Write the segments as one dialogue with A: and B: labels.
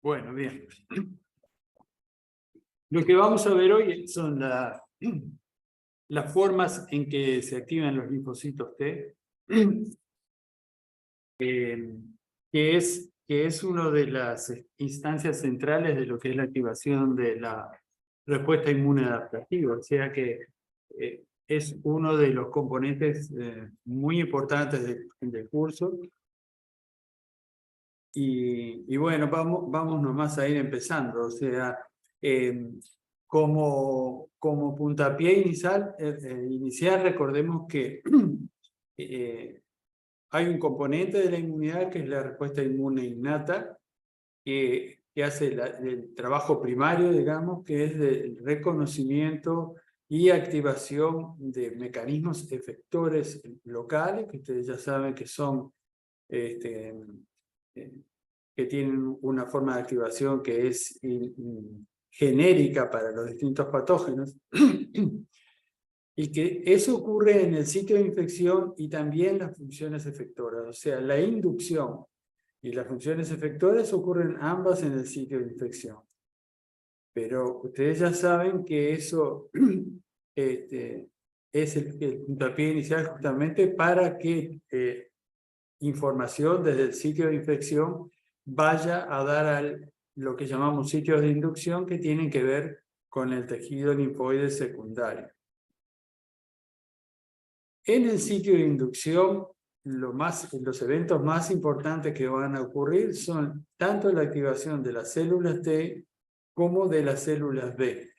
A: Bueno, bien. Lo que vamos a ver hoy son las formas en que se activan los linfocitos T, que es una de las instancias centrales de lo que es la activación de la respuesta inmune adaptativa. O sea que es uno de los componentes muy importantes del curso. Y bueno, vamos nomás a ir empezando. O sea, como puntapié inicial, recordemos que hay un componente de la inmunidad que es la respuesta inmune innata, que hace el trabajo primario, digamos, que es el reconocimiento y activación de mecanismos efectores locales, que ustedes ya saben que son que tienen una forma de activación que es genérica para los distintos patógenos, y que eso ocurre en el sitio de infección y también las funciones efectoras. O sea, la inducción y las funciones efectoras ocurren ambas en el sitio de infección. Pero ustedes ya saben que eso es el puntapié inicial justamente para que información desde el sitio de infección vaya a dar a lo que llamamos sitios de inducción, que tienen que ver con el tejido linfoide secundario. En el sitio de inducción, los eventos más importantes que van a ocurrir son tanto la activación de las células T como de las células B.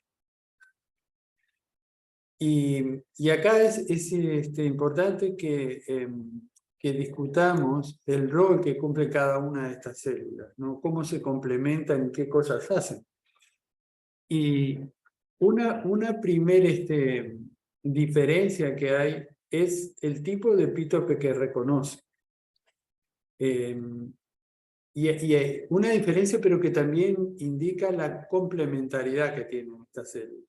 A: Y acá es importante que discutamos el rol que cumple cada una de estas células, ¿no? Cómo se complementan y qué cosas hacen. Y una primera diferencia que hay es el tipo de epítope que reconoce. Y hay una diferencia, pero que también indica la complementariedad que tienen estas células.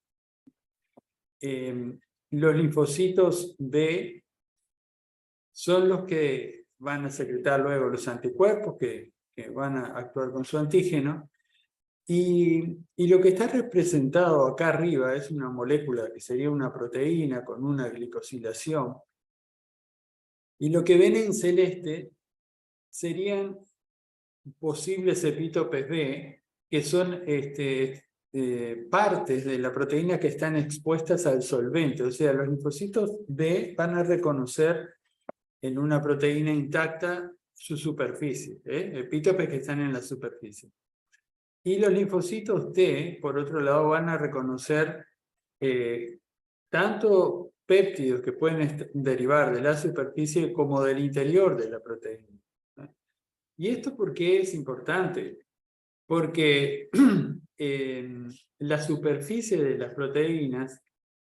A: Los linfocitos B son los que van a secretar luego los anticuerpos que van a actuar con su antígeno. Y lo que está representado acá arriba es una molécula que sería una proteína con una glicosilación. Y lo que ven en celeste serían posibles epítopes B, que son partes de la proteína que están expuestas al solvente. O sea, los linfocitos B van a reconocer en una proteína intacta su superficie, epítopes que están en la superficie. Y los linfocitos T, por otro lado, van a reconocer tanto péptidos que pueden derivar de la superficie como del interior de la proteína. ¿Y esto por qué es importante? Porque la superficie de las proteínas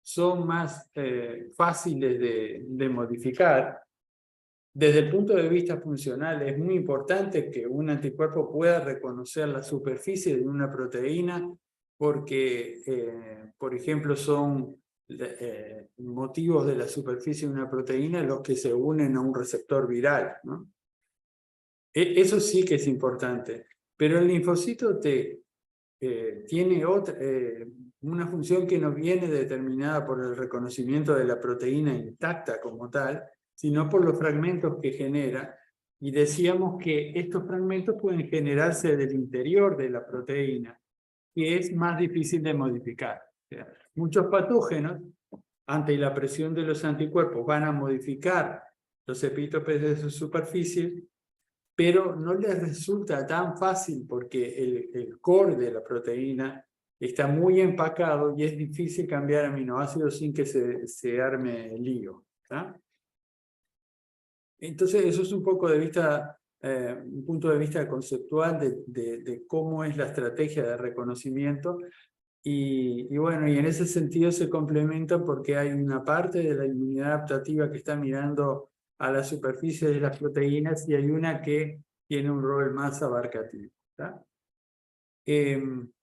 A: son más fáciles de modificar. Desde el punto de vista funcional, es muy importante que un anticuerpo pueda reconocer la superficie de una proteína porque, por ejemplo, son motivos de la superficie de una proteína los que se unen a un receptor viral, ¿no? Eso sí que es importante. Pero el linfocito T tiene una función que no viene determinada por el reconocimiento de la proteína intacta como tal, sino por los fragmentos que genera. Y decíamos que estos fragmentos pueden generarse del interior de la proteína, que es más difícil de modificar. O sea, muchos patógenos, ante la presión de los anticuerpos, van a modificar los epítopes de su superficie, pero no les resulta tan fácil porque el core de la proteína está muy empacado y es difícil cambiar aminoácidos sin que se arme el lío, ¿tá? Entonces, eso es un poco de vista, un punto de vista conceptual de cómo es la estrategia de reconocimiento. Y bueno, y en ese sentido se complementa porque hay una parte de la inmunidad adaptativa que está mirando a la superficie de las proteínas y hay una que tiene un rol más abarcativo, ¿tá?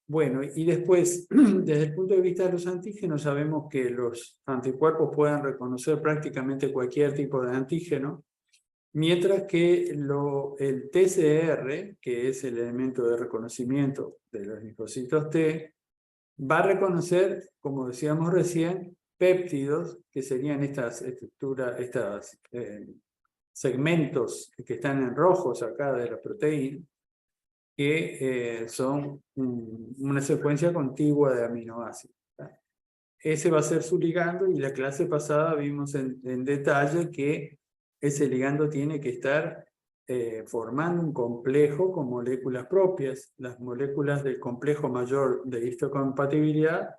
A: Bueno, y después, desde el punto de vista de los antígenos, sabemos que los anticuerpos pueden reconocer prácticamente cualquier tipo de antígeno, Mientras que el TCR, que es el elemento de reconocimiento de los linfocitos T, va a reconocer, como decíamos recién, péptidos, que serían estas estructuras, estos segmentos que están en rojos acá de la proteína, que son una secuencia contigua de aminoácidos. Ese va a ser su ligando, y la clase pasada vimos en detalle que ese ligando tiene que estar formando un complejo con moléculas propias, las moléculas del complejo mayor de histocompatibilidad,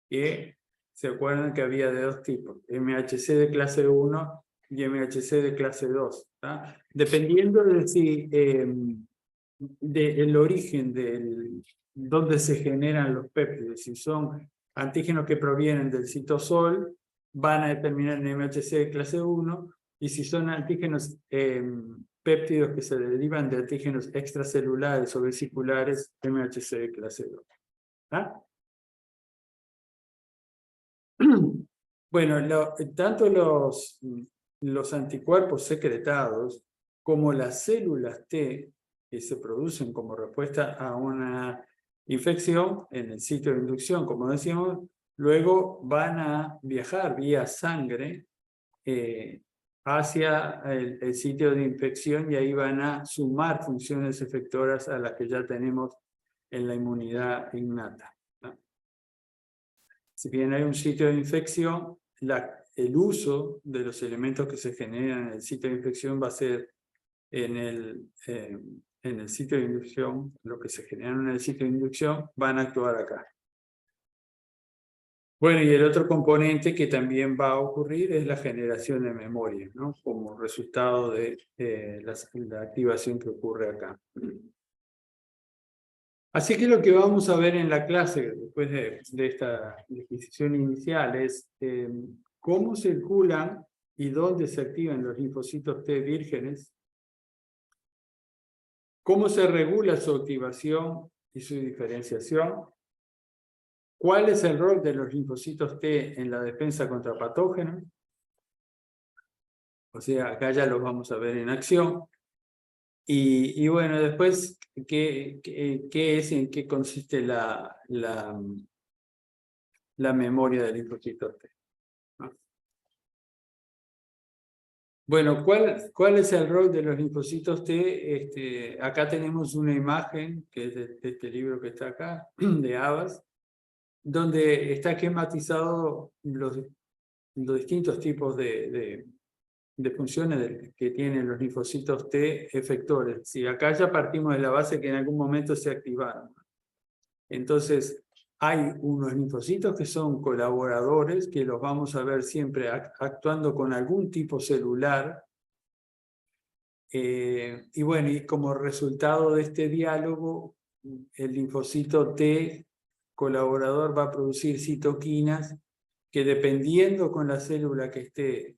A: que se acuerdan que había de dos tipos, MHC de clase 1 y MHC de clase 2. ¿Tá? Dependiendo de si del origen del donde se generan los péptidos, si son antígenos que provienen del citosol, van a determinar en MHC de clase 1, y si son antígenos péptidos que se derivan de antígenos extracelulares o vesiculares, MHC de clase 2. ¿Ah? Bueno, tanto los anticuerpos secretados como las células T que se producen como respuesta a una infección en el sitio de inducción, como decíamos, luego van a viajar vía sangre hacia el sitio de infección, y ahí van a sumar funciones efectoras a las que ya tenemos en la inmunidad innata. Si bien hay un sitio de infección, el uso de los elementos que se generan en el sitio de infección va a ser en el sitio de inducción. Lo que se genera en el sitio de inducción van a actuar acá. Bueno, y el otro componente que también va a ocurrir es la generación de memoria, ¿no? Como resultado de la activación que ocurre acá. Así que lo que vamos a ver en la clase, después de esta definición inicial, es cómo circulan y dónde se activan los linfocitos T vírgenes, cómo se regula su activación y su diferenciación, cuál es el rol de los linfocitos T en la defensa contra patógenos, o sea, acá ya los vamos a ver en acción. Y bueno, después, ¿qué es y en qué consiste la memoria del linfocito T? Bueno, ¿cuál es el rol de los linfocitos T? Acá tenemos una imagen, que es de este libro que está acá, de Abbas, donde está esquematizado los distintos tipos de funciones que tienen los linfocitos T efectores. Si acá ya partimos de la base que en algún momento se activaron. Entonces, hay unos linfocitos que son colaboradores, que los vamos a ver siempre actuando con algún tipo celular. Y bueno, y como resultado de este diálogo, el linfocito T colaborador va a producir citoquinas que, dependiendo con la célula que esté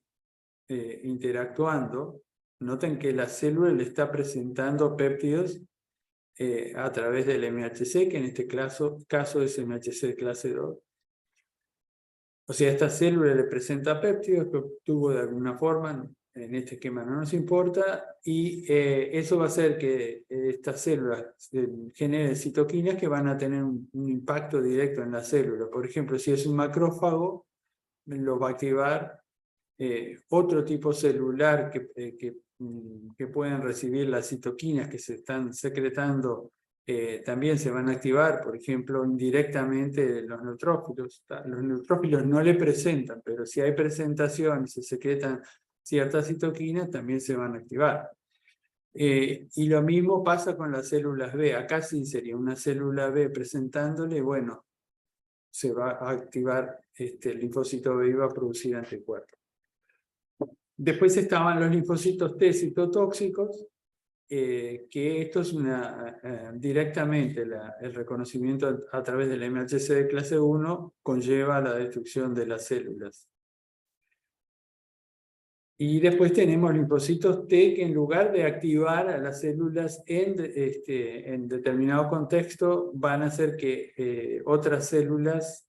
A: interactuando, noten que la célula le está presentando péptidos a través del MHC, que en este caso es MHC de clase 2. O sea, esta célula le presenta péptidos que obtuvo de alguna forma, en este esquema no nos importa, y eso va a hacer que estas células generen citoquinas que van a tener un impacto directo en la célula. Por ejemplo, si es un macrófago, lo va a activar otro tipo celular que pueden recibir las citoquinas que se están secretando, también se van a activar, por ejemplo, indirectamente los neutrófilos. Los neutrófilos no le presentan, pero si hay presentación y se secretan ciertas citoquinas, también se van a activar. Y lo mismo pasa con las células B. Acá sí sería una célula B presentándole, bueno, se va a activar el linfocito B y va a producir anticuerpos. Después estaban los linfocitos T citotóxicos, que esto es directamente el reconocimiento a través del MHC de clase 1 conlleva la destrucción de las células. Y después tenemos linfocitos T que, en lugar de activar a las células en determinado contexto, van a hacer que otras células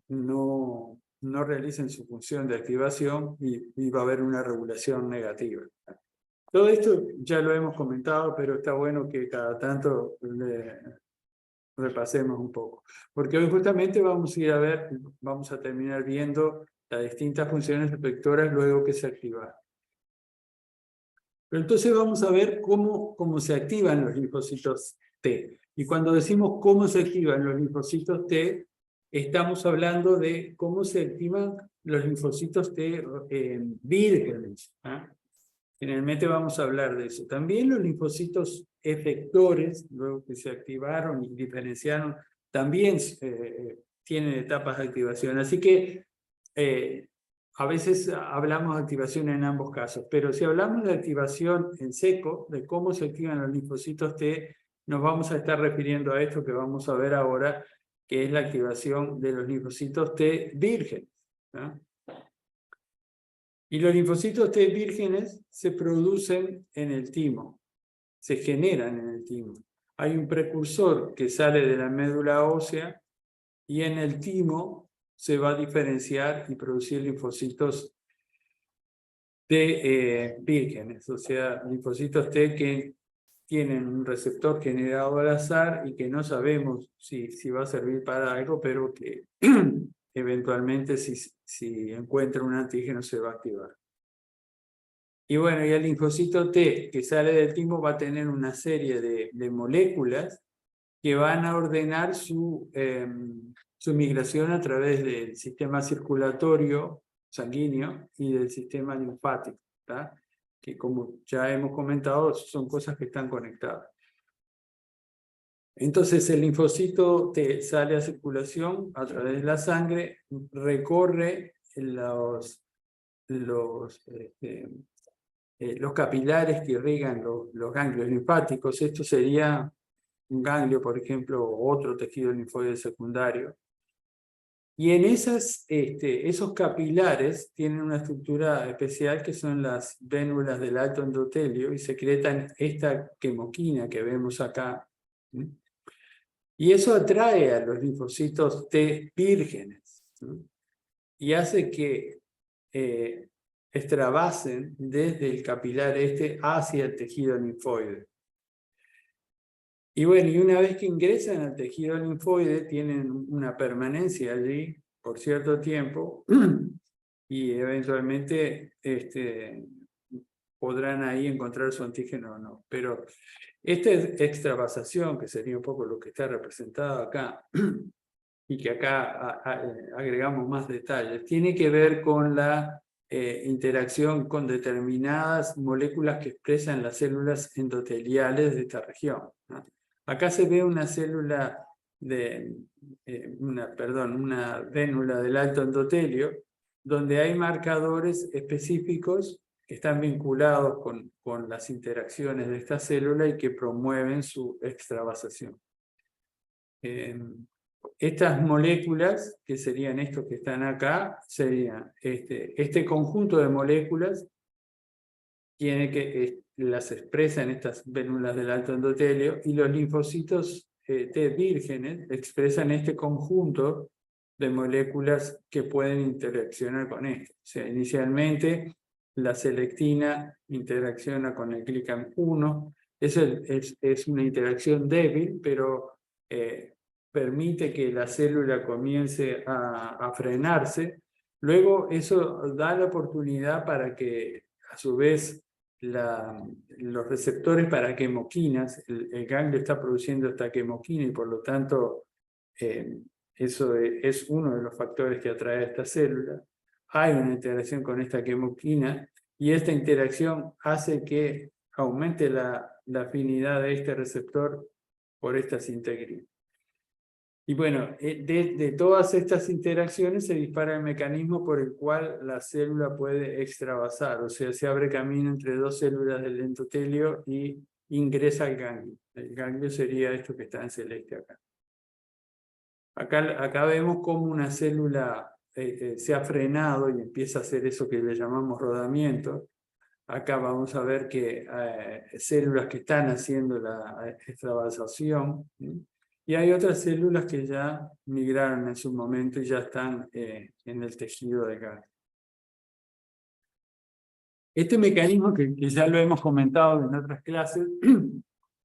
A: no no realicen su función de activación y va a haber una regulación negativa. Todo esto ya lo hemos comentado, pero está bueno que cada tanto repasemos un poco. Porque hoy justamente vamos a ir a ver, vamos a terminar viendo las distintas funciones efectoras luego que se activan. Pero entonces vamos a ver cómo se activan los linfocitos T. Y cuando decimos cómo se activan los linfocitos T, estamos hablando de cómo se activan los linfocitos T vírgenes. Generalmente vamos a hablar de eso. También los linfocitos efectores, luego que se activaron y diferenciaron, también tienen etapas de activación. Así que a veces hablamos de activación en ambos casos, pero si hablamos de activación en seco, de cómo se activan los linfocitos T, nos vamos a estar refiriendo a esto que vamos a ver ahora, que es la activación de los linfocitos T vírgenes. Y los linfocitos T vírgenes se producen en el timo, se generan en el timo. Hay un precursor que sale de la médula ósea y en el timo se va a diferenciar y producir linfocitos T vírgenes, o sea, linfocitos T que tienen un receptor generado al azar y que no sabemos si va a servir para algo, pero que eventualmente si encuentra un antígeno se va a activar. Y bueno, y el linfocito T que sale del timo va a tener una serie de moléculas que van a ordenar su migración a través del sistema circulatorio sanguíneo y del sistema linfático, ¿tá? Que como ya hemos comentado, son cosas que están conectadas. Entonces el linfocito T sale a circulación a través de la sangre, recorre los capilares que irrigan los ganglios linfáticos. Esto sería un ganglio, por ejemplo, o otro tejido linfoide secundario. Y en esos capilares tienen una estructura especial que son las vénulas del alto endotelio y secretan esta quimoquina que vemos acá. Y eso atrae a los linfocitos T vírgenes, ¿no? Y hace que extravasen desde el capilar hacia el tejido linfoide. Y bueno, y una vez que ingresan al tejido linfoide, tienen una permanencia allí por cierto tiempo y eventualmente podrán ahí encontrar su antígeno o no. Pero esta extravasación, que sería un poco lo que está representado acá, y que acá agregamos más detalles, tiene que ver con la interacción con determinadas moléculas que expresan las células endoteliales de esta región, ¿no? Acá se ve una célula una vénula del alto endotelio, donde hay marcadores específicos que están vinculados con las interacciones de esta célula y que promueven su extravasación. Estas moléculas, que serían estos que están acá, serían este conjunto de moléculas las expresan estas vénulas del alto endotelio y los linfocitos T vírgenes expresan este conjunto de moléculas que pueden interaccionar con esto. O sea, inicialmente la selectina interacciona con el glicam 1. Es una interacción débil, pero permite que la célula comience a frenarse. Luego eso da la oportunidad para que a su vez los receptores para quimoquinas, el ganglio está produciendo esta quimoquina y por lo tanto eso es uno de los factores que atrae a esta célula. Hay una interacción con esta quimoquina y esta interacción hace que aumente la afinidad de este receptor por estas integrinas. Y bueno, de todas estas interacciones se dispara el mecanismo por el cual la célula puede extravasar, o sea, se abre camino entre dos células del endotelio y ingresa al ganglio. El ganglio sería esto que está en celeste acá. Acá vemos cómo una célula se ha frenado y empieza a hacer eso que le llamamos rodamiento. Acá vamos a ver que células que están haciendo la extravasación, ¿sí? Y hay otras células que ya migraron en su momento y ya están en el tejido de Ganglia. Este mecanismo, que ya lo hemos comentado en otras clases,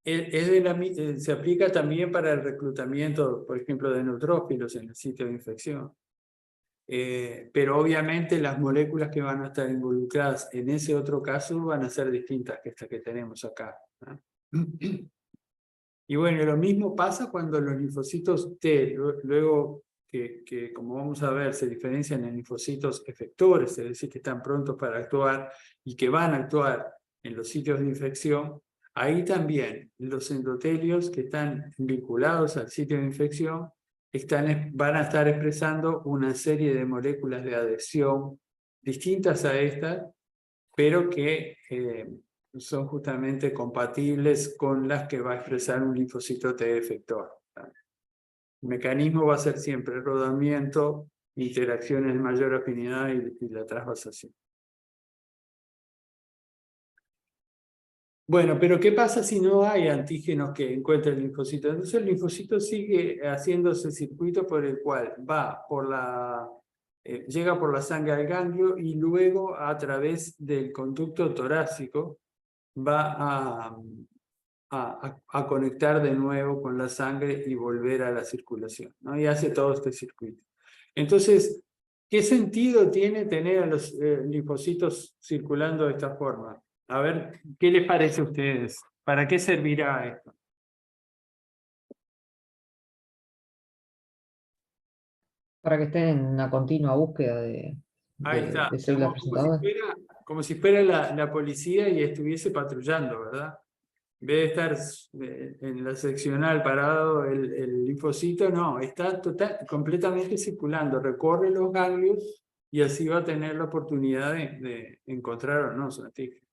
A: se aplica también para el reclutamiento, por ejemplo, de neutrófilos en el sitio de infección. Pero obviamente las moléculas que van a estar involucradas en ese otro caso van a ser distintas que estas que tenemos acá, ¿no? Y bueno, lo mismo pasa cuando los linfocitos T, luego que como vamos a ver, se diferencian en linfocitos efectores, es decir, que están prontos para actuar y que van a actuar en los sitios de infección, ahí también los endotelios que están vinculados al sitio de infección van a estar expresando una serie de moléculas de adhesión distintas a estas, pero que son justamente compatibles con las que va a expresar un linfocito T efector. El mecanismo va a ser siempre rodamiento, interacciones de mayor afinidad y la trasvasación. Bueno, pero ¿qué pasa si no hay antígenos que encuentre el linfocito? Entonces el linfocito sigue haciéndose el circuito por el cual va por llega por la sangre al ganglio y luego a través del conducto torácico va a conectar de nuevo con la sangre y volver a la circulación, ¿no? Y hace todo este circuito. Entonces, ¿qué sentido tiene tener a los linfocitos circulando de esta forma? A ver, ¿qué les parece a ustedes? ¿Para qué servirá esto?
B: Para que estén en una continua búsqueda
A: Ahí está,
B: de células presentadoras.
A: como si fuera la policía y estuviese patrullando, ¿verdad? En vez de estar en la seccional parado el linfocito, no, está completamente circulando, recorre los ganglios y así va a tener la oportunidad de encontrar o no su antígeno.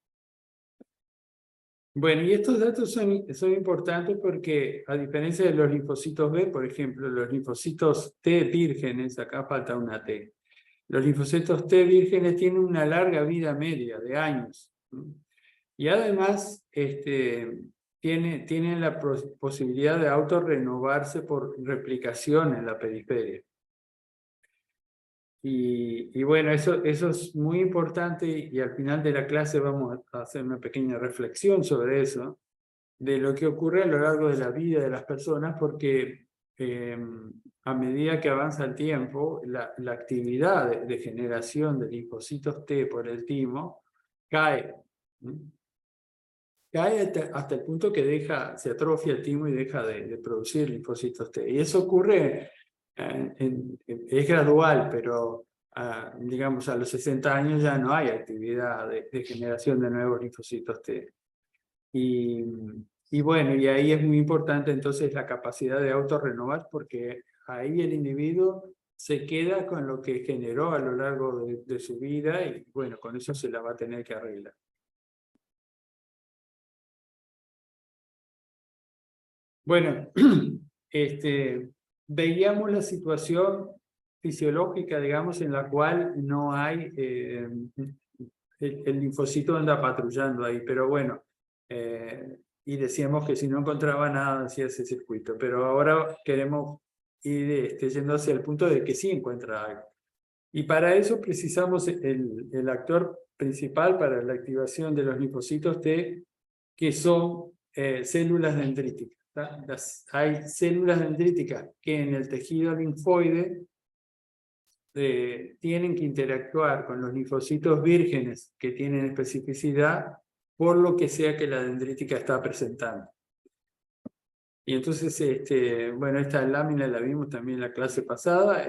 A: Bueno, y estos datos son importantes porque, a diferencia de los linfocitos B, por ejemplo, los linfocitos T vírgenes, acá falta una T, los linfocitos T vírgenes tienen una larga vida media de años, ¿no? Y además tienen la posibilidad de autorrenovarse por replicación en la periferia. Y bueno, eso es muy importante y al final de la clase vamos a hacer una pequeña reflexión sobre eso, de lo que ocurre a lo largo de la vida de las personas, porque a medida que avanza el tiempo, la actividad de generación de linfocitos T por el timo cae. Cae hasta el punto que se atrofia el timo y deja de producir linfocitos T. Y eso ocurre, es gradual, pero digamos a los 60 años ya no hay actividad de generación de nuevos linfocitos T. Y bueno, y ahí es muy importante entonces la capacidad de autorrenovar, porque ahí el individuo se queda con lo que generó a lo largo de su vida y bueno, con eso se la va a tener que arreglar. Bueno, veíamos la situación fisiológica, digamos, en la cual no hay, el linfocito anda patrullando ahí, pero bueno, y decíamos que si no encontraba nada hacía ese circuito, pero ahora queremos ir yendo hacia el punto de que sí encuentra algo. Y para eso precisamos el actor principal para la activación de los linfocitos T, que son células dendríticas. Hay células dendríticas que en el tejido linfoide tienen que interactuar con los linfocitos vírgenes que tienen especificidad por lo que sea que la dendrítica está presentando. Y entonces, bueno, esta lámina la vimos también en la clase pasada,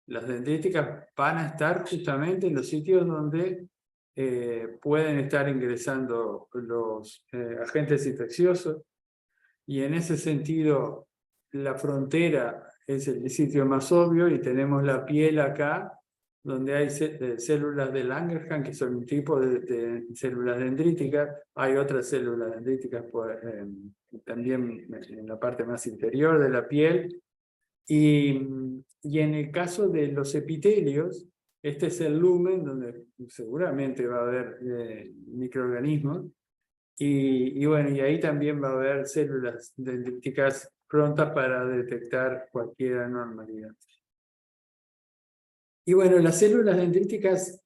A: las dendríticas van a estar justamente en los sitios donde pueden estar ingresando los agentes infecciosos, y en ese sentido la frontera es el sitio más obvio y tenemos la piel acá, donde hay células de Langerhans, que son un tipo de células dendríticas. Hay otras células dendríticas también en la parte más interior de la piel. Y en el caso de los epitelios, este es el lumen donde seguramente va a haber microorganismos. Y bueno, y ahí también va a haber células dendríticas prontas para detectar cualquier anormalidad. Y bueno, las células dendríticas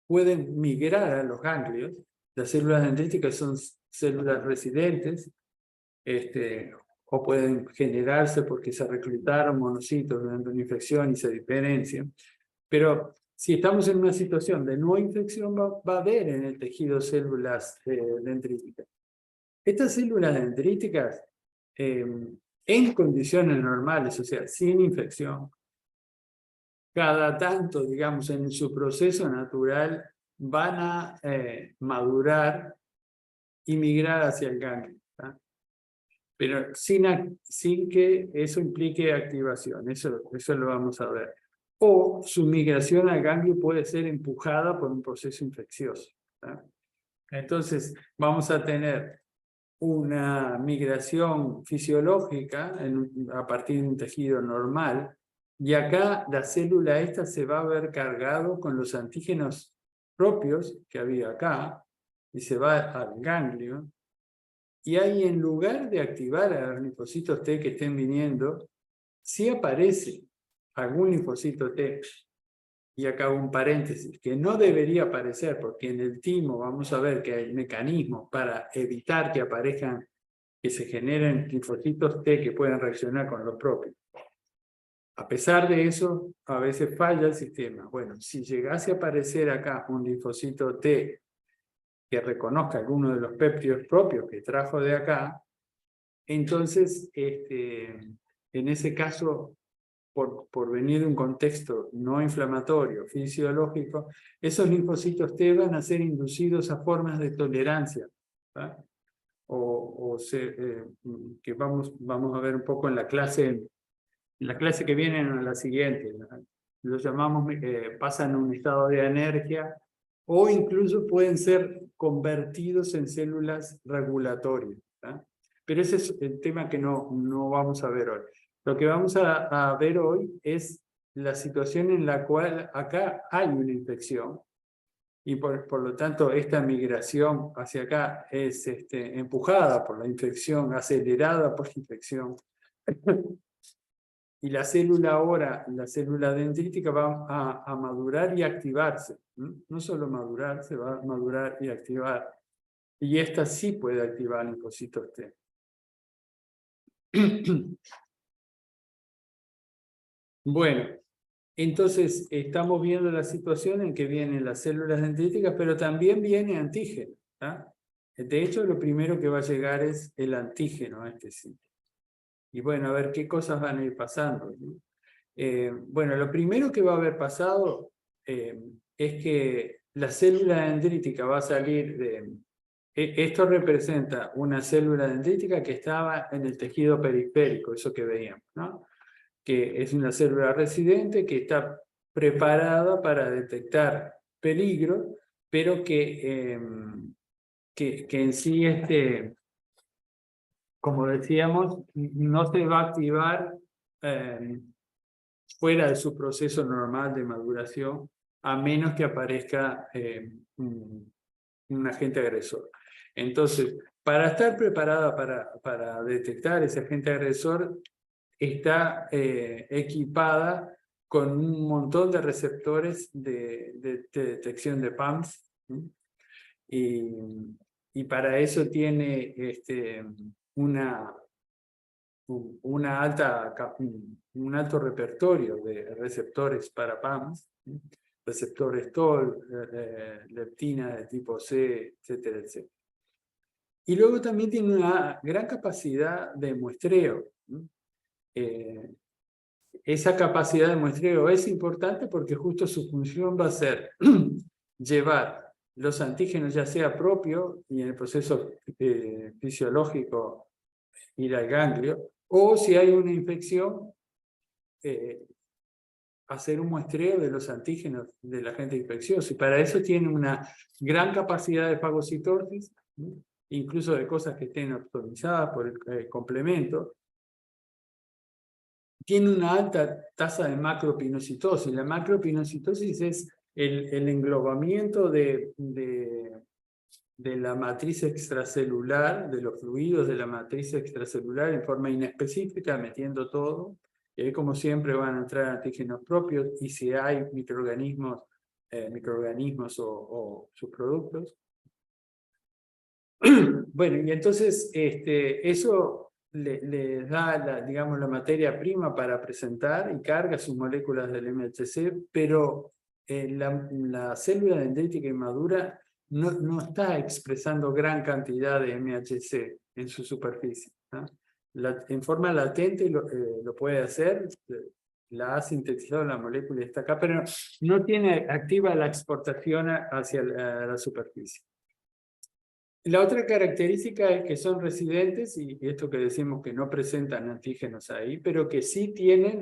A: pueden migrar a los ganglios. Las células dendríticas son células residentes, o pueden generarse porque se reclutaron monocitos durante una infección y se diferencian. Pero si estamos en una situación de no infección, va a haber en el tejido células dendríticas. Estas células dendríticas, en condiciones normales, o sea, sin infección, cada tanto, digamos, en su proceso natural, van a madurar y migrar hacia el ganglio, ¿tá? Pero sin que eso implique activación, eso lo vamos a ver. O su migración al ganglio puede ser empujada por un proceso infeccioso, ¿tá? Entonces, vamos a tener una migración fisiológica a partir de un tejido normal, y acá la célula esta se va a ver cargado con los antígenos propios que había acá, y se va al ganglio, y ahí en lugar de activar a los linfocitos T que estén viniendo, si aparece algún linfocito T, y acá hago un paréntesis, que no debería aparecer, porque en el timo vamos a ver que hay mecanismos para evitar que aparezcan, que se generen linfocitos T que puedan reaccionar con los propios. A pesar de eso, a veces falla el sistema. Bueno, si llegase a aparecer acá un linfocito T que reconozca alguno de los péptidos propios que trajo de acá, entonces, en ese caso, por venir de un contexto no inflamatorio, fisiológico, esos linfocitos T van a ser inducidos a formas de tolerancia, ¿tá? Que vamos a ver un poco en la clase que viene, en la siguiente, ¿no? Lo llamamos, pasan a un estado de anergia, o incluso pueden ser convertidos en células regulatorias, ¿tá? Pero ese es el tema que no vamos a ver hoy. Lo que vamos a ver hoy es la situación en la cual acá hay una infección, y por lo tanto esta migración hacia acá es empujada por la infección, acelerada por la infección. Y la célula ahora, la célula dendrítica, va a madurar y activarse. No solo madurar, se va a madurar y activar. Y esta sí puede activar linfocitos T. Bueno, entonces estamos viendo la situación en que vienen las células dendríticas, pero también viene antígeno, ¿tá? De hecho, lo primero que va a llegar es el antígeno a este sitio. Y bueno, a ver qué cosas van a ir pasando, ¿no? Bueno, lo primero que va a haber pasado es que la célula dendrítica va a salir de... Esto representa una célula dendrítica que estaba en el tejido periférico, eso que veíamos, ¿no? Que es una célula residente que está preparada para detectar peligro, pero que en sí, como decíamos, no se va a activar fuera de su proceso normal de maduración, a menos que aparezca un agente agresor. Entonces, para estar preparada para detectar ese agente agresor, está equipada con un montón de receptores de detección de PAMs, ¿sí? Y para eso tiene un alto repertorio de receptores para PAMs, ¿sí? Receptores TOL, leptina de tipo C, etcétera, etcétera. Y luego también tiene una gran capacidad de muestreo, ¿sí? Esa capacidad de muestreo es importante porque justo su función va a ser llevar los antígenos, ya sea propio y en el proceso fisiológico ir al ganglio, o si hay una infección, hacer un muestreo de los antígenos del agente infeccioso. Y para eso tiene una gran capacidad de fagocitosis, ¿no? Incluso de cosas que estén optimizadas por el complemento. Tiene una alta tasa de macropinocitosis. La macropinocitosis es el englobamiento de de la matriz extracelular, de los fluidos de la matriz extracelular en forma inespecífica, metiendo todo. Y ahí, como siempre, van a entrar antígenos propios y si hay microorganismos o subproductos. Bueno, y entonces eso le da digamos, la materia prima para presentar y carga sus moléculas del MHC, pero la célula dendrítica inmadura no está expresando gran cantidad de MHC en su superficie, ¿no? En forma latente lo puede hacer, la ha sintetizado la molécula y está acá, pero no tiene activa la exportación hacia la superficie. La otra característica es que son residentes, y esto que decimos que no presentan antígenos ahí, pero que sí tienen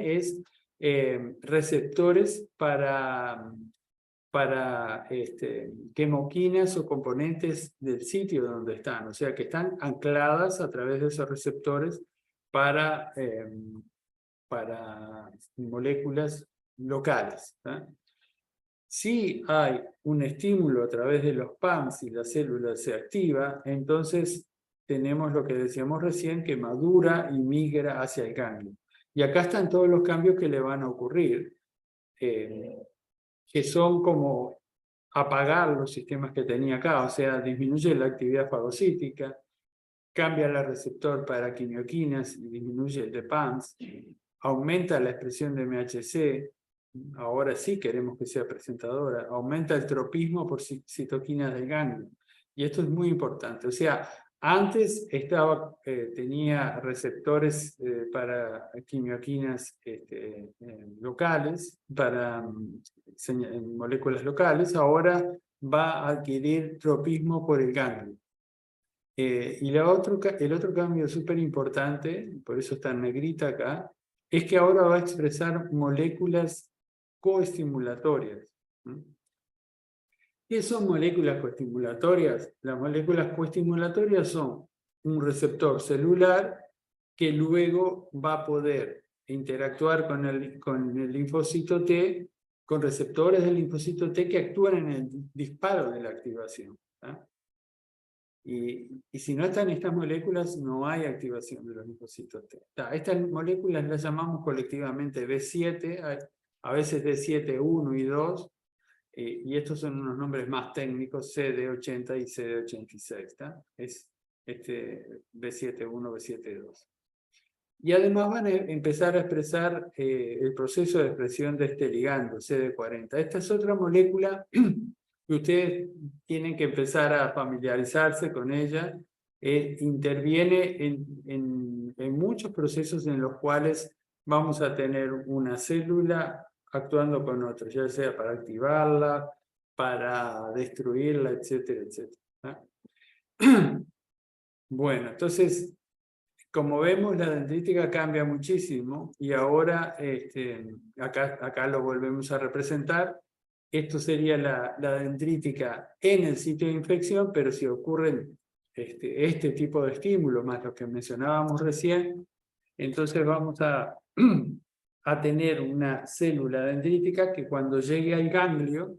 A: receptores para quemoquinas o componentes del sitio donde están, o sea que están ancladas a través de esos receptores para moléculas locales, ¿eh? Si hay un estímulo a través de los PAMs y la célula se activa, entonces tenemos lo que decíamos recién, que madura y migra hacia el ganglio. Y acá están todos los cambios que le van a ocurrir, que son como apagar los sistemas que tenía acá, o sea, disminuye la actividad fagocítica, cambia el receptor para quimioquinas y disminuye el de PAMs, aumenta la expresión de MHC, ahora sí queremos que sea presentadora, aumenta el tropismo por citoquinas del ganglio. Y esto es muy importante. O sea, antes tenía receptores para quimioquinas locales, para moléculas locales, ahora va a adquirir tropismo por el ganglio. Y el otro cambio súper importante, por eso está en negrita acá, es que ahora va a expresar moléculas coestimulatorias. ¿Qué son moléculas coestimulatorias? Las moléculas coestimulatorias son un receptor celular que luego va a poder interactuar con el linfocito T, con receptores del linfocito T que actúan en el disparo de la activación. Y si no están estas moléculas, no hay activación de los linfocitos T. Estas moléculas las llamamos colectivamente B7, a veces D7-1 y 2, y estos son unos nombres más técnicos, CD80 y CD86. Es B7-1, B7-2. Y además van a empezar a expresar el proceso de expresión de este ligando, CD40. Esta es otra molécula que ustedes tienen que empezar a familiarizarse con ella. Interviene en muchos procesos en los cuales vamos a tener una célula actuando con otra, ya sea para activarla, para destruirla, etcétera, etcétera. Bueno, entonces, como vemos, la dendrítica cambia muchísimo y ahora acá lo volvemos a representar. Esto sería la dendrítica en el sitio de infección, pero si ocurren este tipo de estímulos, más los que mencionábamos recién, entonces vamos a tener una célula dendrítica que cuando llegue al ganglio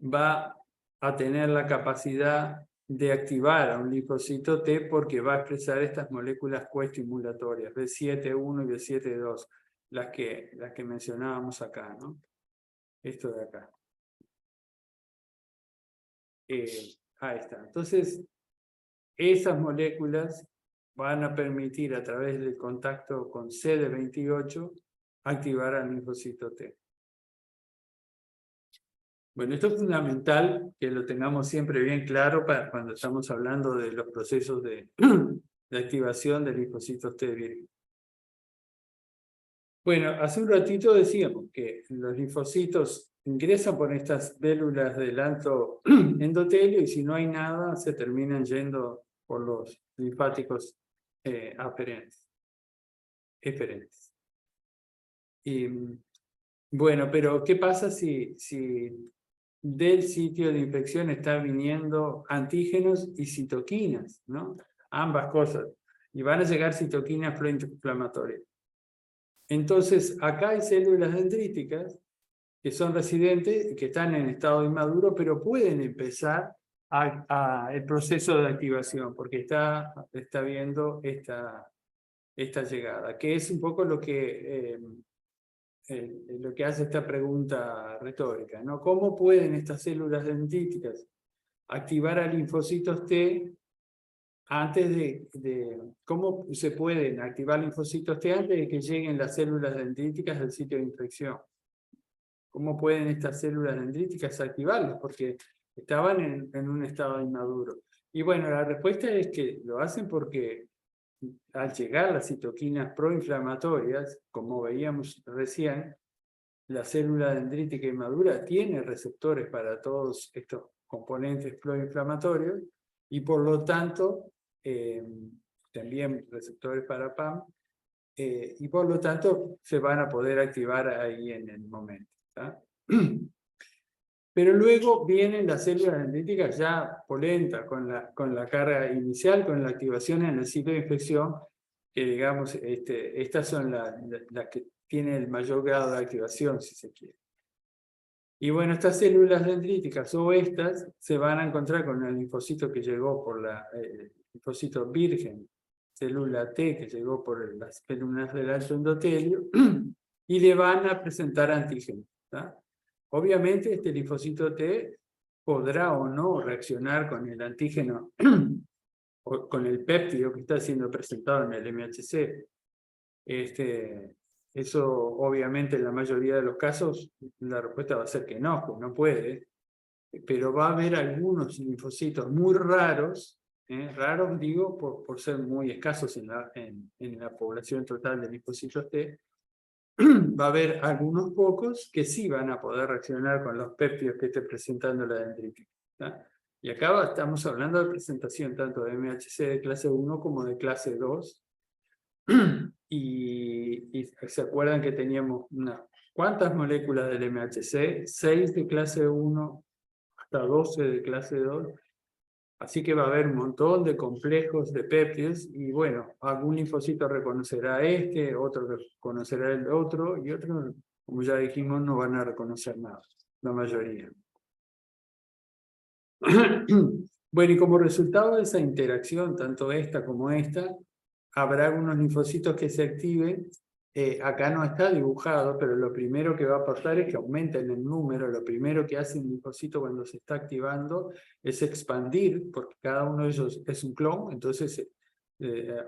A: va a tener la capacidad de activar a un linfocito T porque va a expresar estas moléculas coestimulatorias, B7-1 y B7-2, las que mencionábamos acá, ¿no? Esto de acá. Ahí está. Entonces, esas moléculas van a permitir a través del contacto con CD28 activar al linfocito T. Bueno, esto es fundamental que lo tengamos siempre bien claro para cuando estamos hablando de los procesos de activación de linfocitos T virgen. Bueno, hace un ratito decíamos que los linfocitos ingresan por estas células del alto endotelio y si no hay nada se terminan yendo por los linfáticos eferentes. Y bueno, pero ¿qué pasa si del sitio de infección está viniendo antígenos y citoquinas, ¿no? Ambas cosas. Y van a llegar citoquinas proinflamatorias. Entonces, acá hay células dendríticas que son residentes y que están en estado inmaduro, pero pueden empezar el proceso de activación, porque está viendo esta llegada, que es un poco lo que hace esta pregunta retórica, ¿no? ¿Cómo pueden estas células dendríticas activar a linfocitos T antes cómo se pueden activar linfocitos T antes de que lleguen las células dendríticas al sitio de infección? ¿Cómo pueden estas células dendríticas activarlos? Porque estaban en un estado inmaduro. Y bueno, la respuesta es que lo hacen porque al llegar las citoquinas proinflamatorias, como veíamos recién, la célula dendrítica inmadura tiene receptores para todos estos componentes proinflamatorios y por lo tanto también receptores para PAM y por lo tanto se van a poder activar ahí en el momento. ¿Tá? Pero luego vienen las células dendríticas ya polentas con la carga inicial, con la activación en el sitio de infección, que digamos, estas son las que tienen el mayor grado de activación, si se quiere. Y bueno, estas células dendríticas o estas se van a encontrar con el linfocito que llegó por linfocito virgen, célula T que llegó por las células del alto endotelio, y le van a presentar antígenos. ¿Tá? Obviamente este linfocito T podrá o no reaccionar con el antígeno o con el péptido que está siendo presentado en el MHC. Eso obviamente en la mayoría de los casos la respuesta va a ser que no, pues no puede, pero va a haber algunos linfocitos muy raros, raros digo por ser muy escasos en la población total de linfocitos T, va a haber algunos pocos que sí van a poder reaccionar con los péptidos que esté presentando la dendrítica. ¿Tá? Y acá estamos hablando de presentación tanto de MHC de clase 1 como de clase 2. Y se acuerdan que teníamos ¿cuántas moléculas del MHC? 6 de clase 1 hasta 12 de clase 2. Así que va a haber un montón de complejos de péptidos y bueno, algún linfocito reconocerá otro reconocerá el otro y otros, como ya dijimos, no van a reconocer nada, la mayoría. Bueno, y como resultado de esa interacción, tanto esta como esta, habrá algunos linfocitos que se activen. Acá no está dibujado, pero lo primero que va a pasar es que aumenten el número. Lo primero que hace un linfocito cuando se está activando es expandir, porque cada uno de ellos es un clon, entonces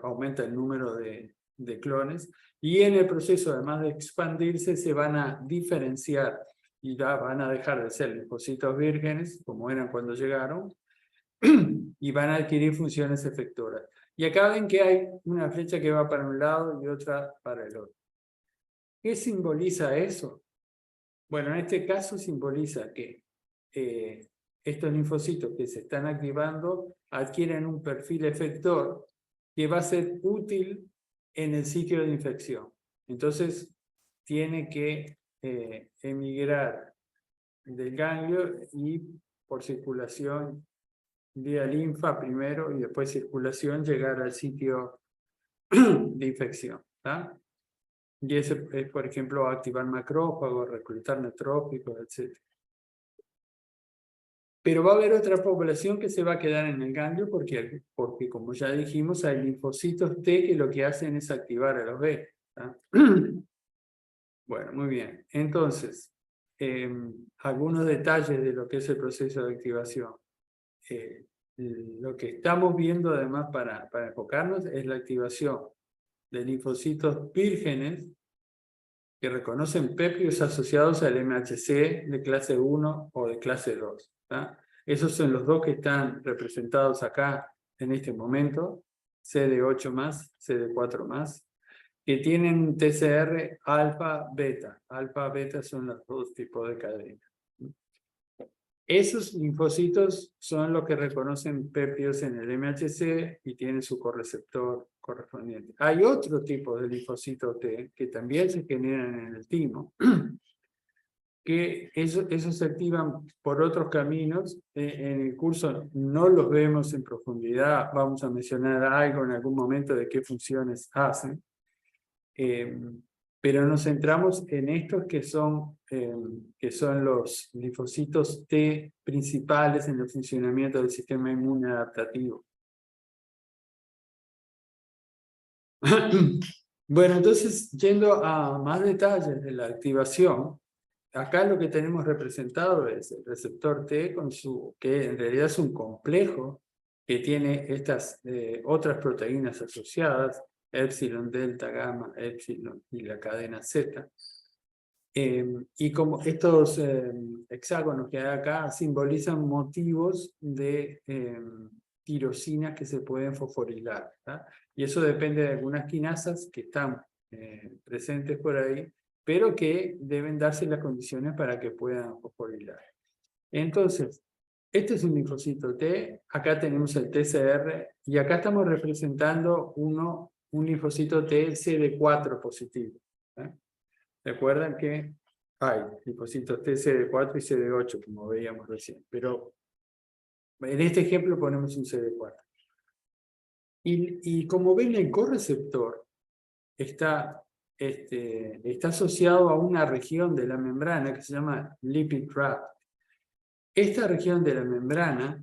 A: aumenta el número de clones. Y en el proceso, además de expandirse, se van a diferenciar y ya van a dejar de ser linfocitos vírgenes, como eran cuando llegaron, y van a adquirir funciones efectoras. Y acá ven que hay una flecha que va para un lado y otra para el otro. ¿Qué simboliza eso? Bueno, en este caso simboliza que estos linfocitos que se están activando adquieren un perfil efector que va a ser útil en el sitio de infección. Entonces, tiene que emigrar del ganglio y por circulación vía linfa primero y después circulación llegar al sitio de infección. ¿Tá? Y ese es, por ejemplo, activar macrófagos, reclutar neutróficos, etc. Pero va a haber otra población que se va a quedar en el ganglio porque como ya dijimos, hay linfocitos T que lo que hacen es activar a los B. ¿Tá? Bueno, muy bien. Entonces, algunos detalles de lo que es el proceso de activación. Lo que estamos viendo además para enfocarnos es la activación de linfocitos vírgenes que reconocen péptidos asociados al MHC de clase 1 o de clase 2. ¿Tá? Esos son los dos que están representados acá en este momento, CD8+, CD4+, que tienen TCR alfa-beta. Alfa-beta son los dos tipos de cadena. Esos linfocitos son los que reconocen péptidos en el MHC y tienen su correceptor correspondiente. Hay otro tipo de linfocitos T que también se generan en el timo, que esos se activan por otros caminos. En el curso no los vemos en profundidad, vamos a mencionar algo en algún momento de qué funciones hacen. pero nos centramos en estos que son los linfocitos T principales en el funcionamiento del sistema inmune adaptativo. Bueno, entonces, yendo a más detalles de la activación, acá lo que tenemos representado es el receptor T, que en realidad es un complejo que tiene estas otras proteínas asociadas, epsilon, delta, gamma, epsilon y la cadena Z. Y como estos hexágonos que hay acá simbolizan motivos de tirosinas que se pueden fosforilar, ¿tá? Y eso depende de algunas quinasas que están presentes por ahí, pero que deben darse las condiciones para que puedan fosforilar. Entonces, este es un linfocito T, acá tenemos el TCR, y acá estamos representando un linfocito T CD4 positivo. Recuerdan que hay linfocitos T CD4 y CD8, como veíamos recién, pero en este ejemplo ponemos un CD4. Y como ven, el correceptor está asociado a una región de la membrana que se llama lipid trap. Esta región de la membrana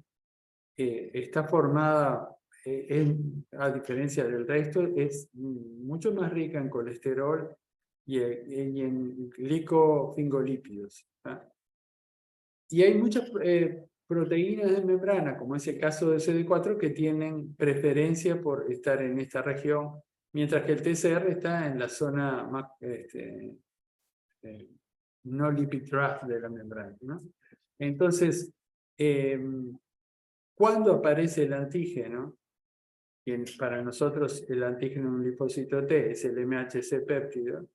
A: está formada, a diferencia del resto, es mucho más rica en colesterol y en glicofingolípidos. Y hay muchas proteínas de membrana, como es el caso de CD4, que tienen preferencia por estar en esta región, mientras que el TCR está en la zona más no lipid trap de la membrana, ¿no? Entonces, ¿cuándo aparece el antígeno? Que para nosotros el antígeno en un linfocito T es el MHC péptido.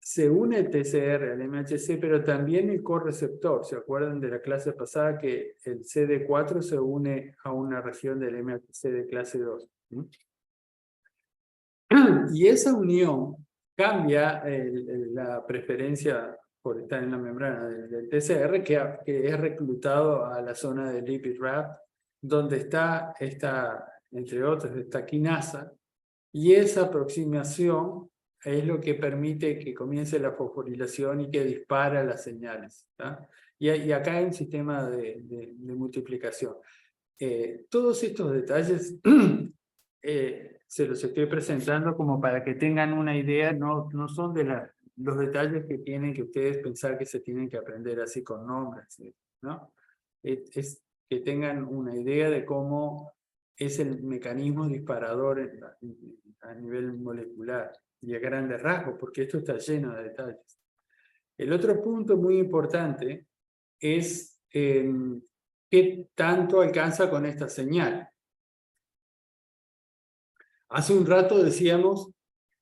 A: Se une el TCR al MHC, pero también el correceptor. ¿Se acuerdan de la clase pasada que el CD4 se une a una región del MHC de clase 2? Y esa unión cambia la preferencia por estar en la membrana del TCR, que es reclutado a la zona de lipid wrap, donde está entre otras, esta quinasa, y esa aproximación es lo que permite que comience la fosforilación y que dispara las señales. Y acá hay un sistema de multiplicación. Todos estos detalles se los estoy presentando como para que tengan una idea, no son de los detalles que tienen que ustedes pensar que se tienen que aprender así con nombres, ¿no? Es que tengan una idea de cómo es el mecanismo disparador a nivel molecular y a grandes rasgos, porque esto está lleno de detalles. El otro punto muy importante es qué tanto alcanza con esta señal. Hace un rato decíamos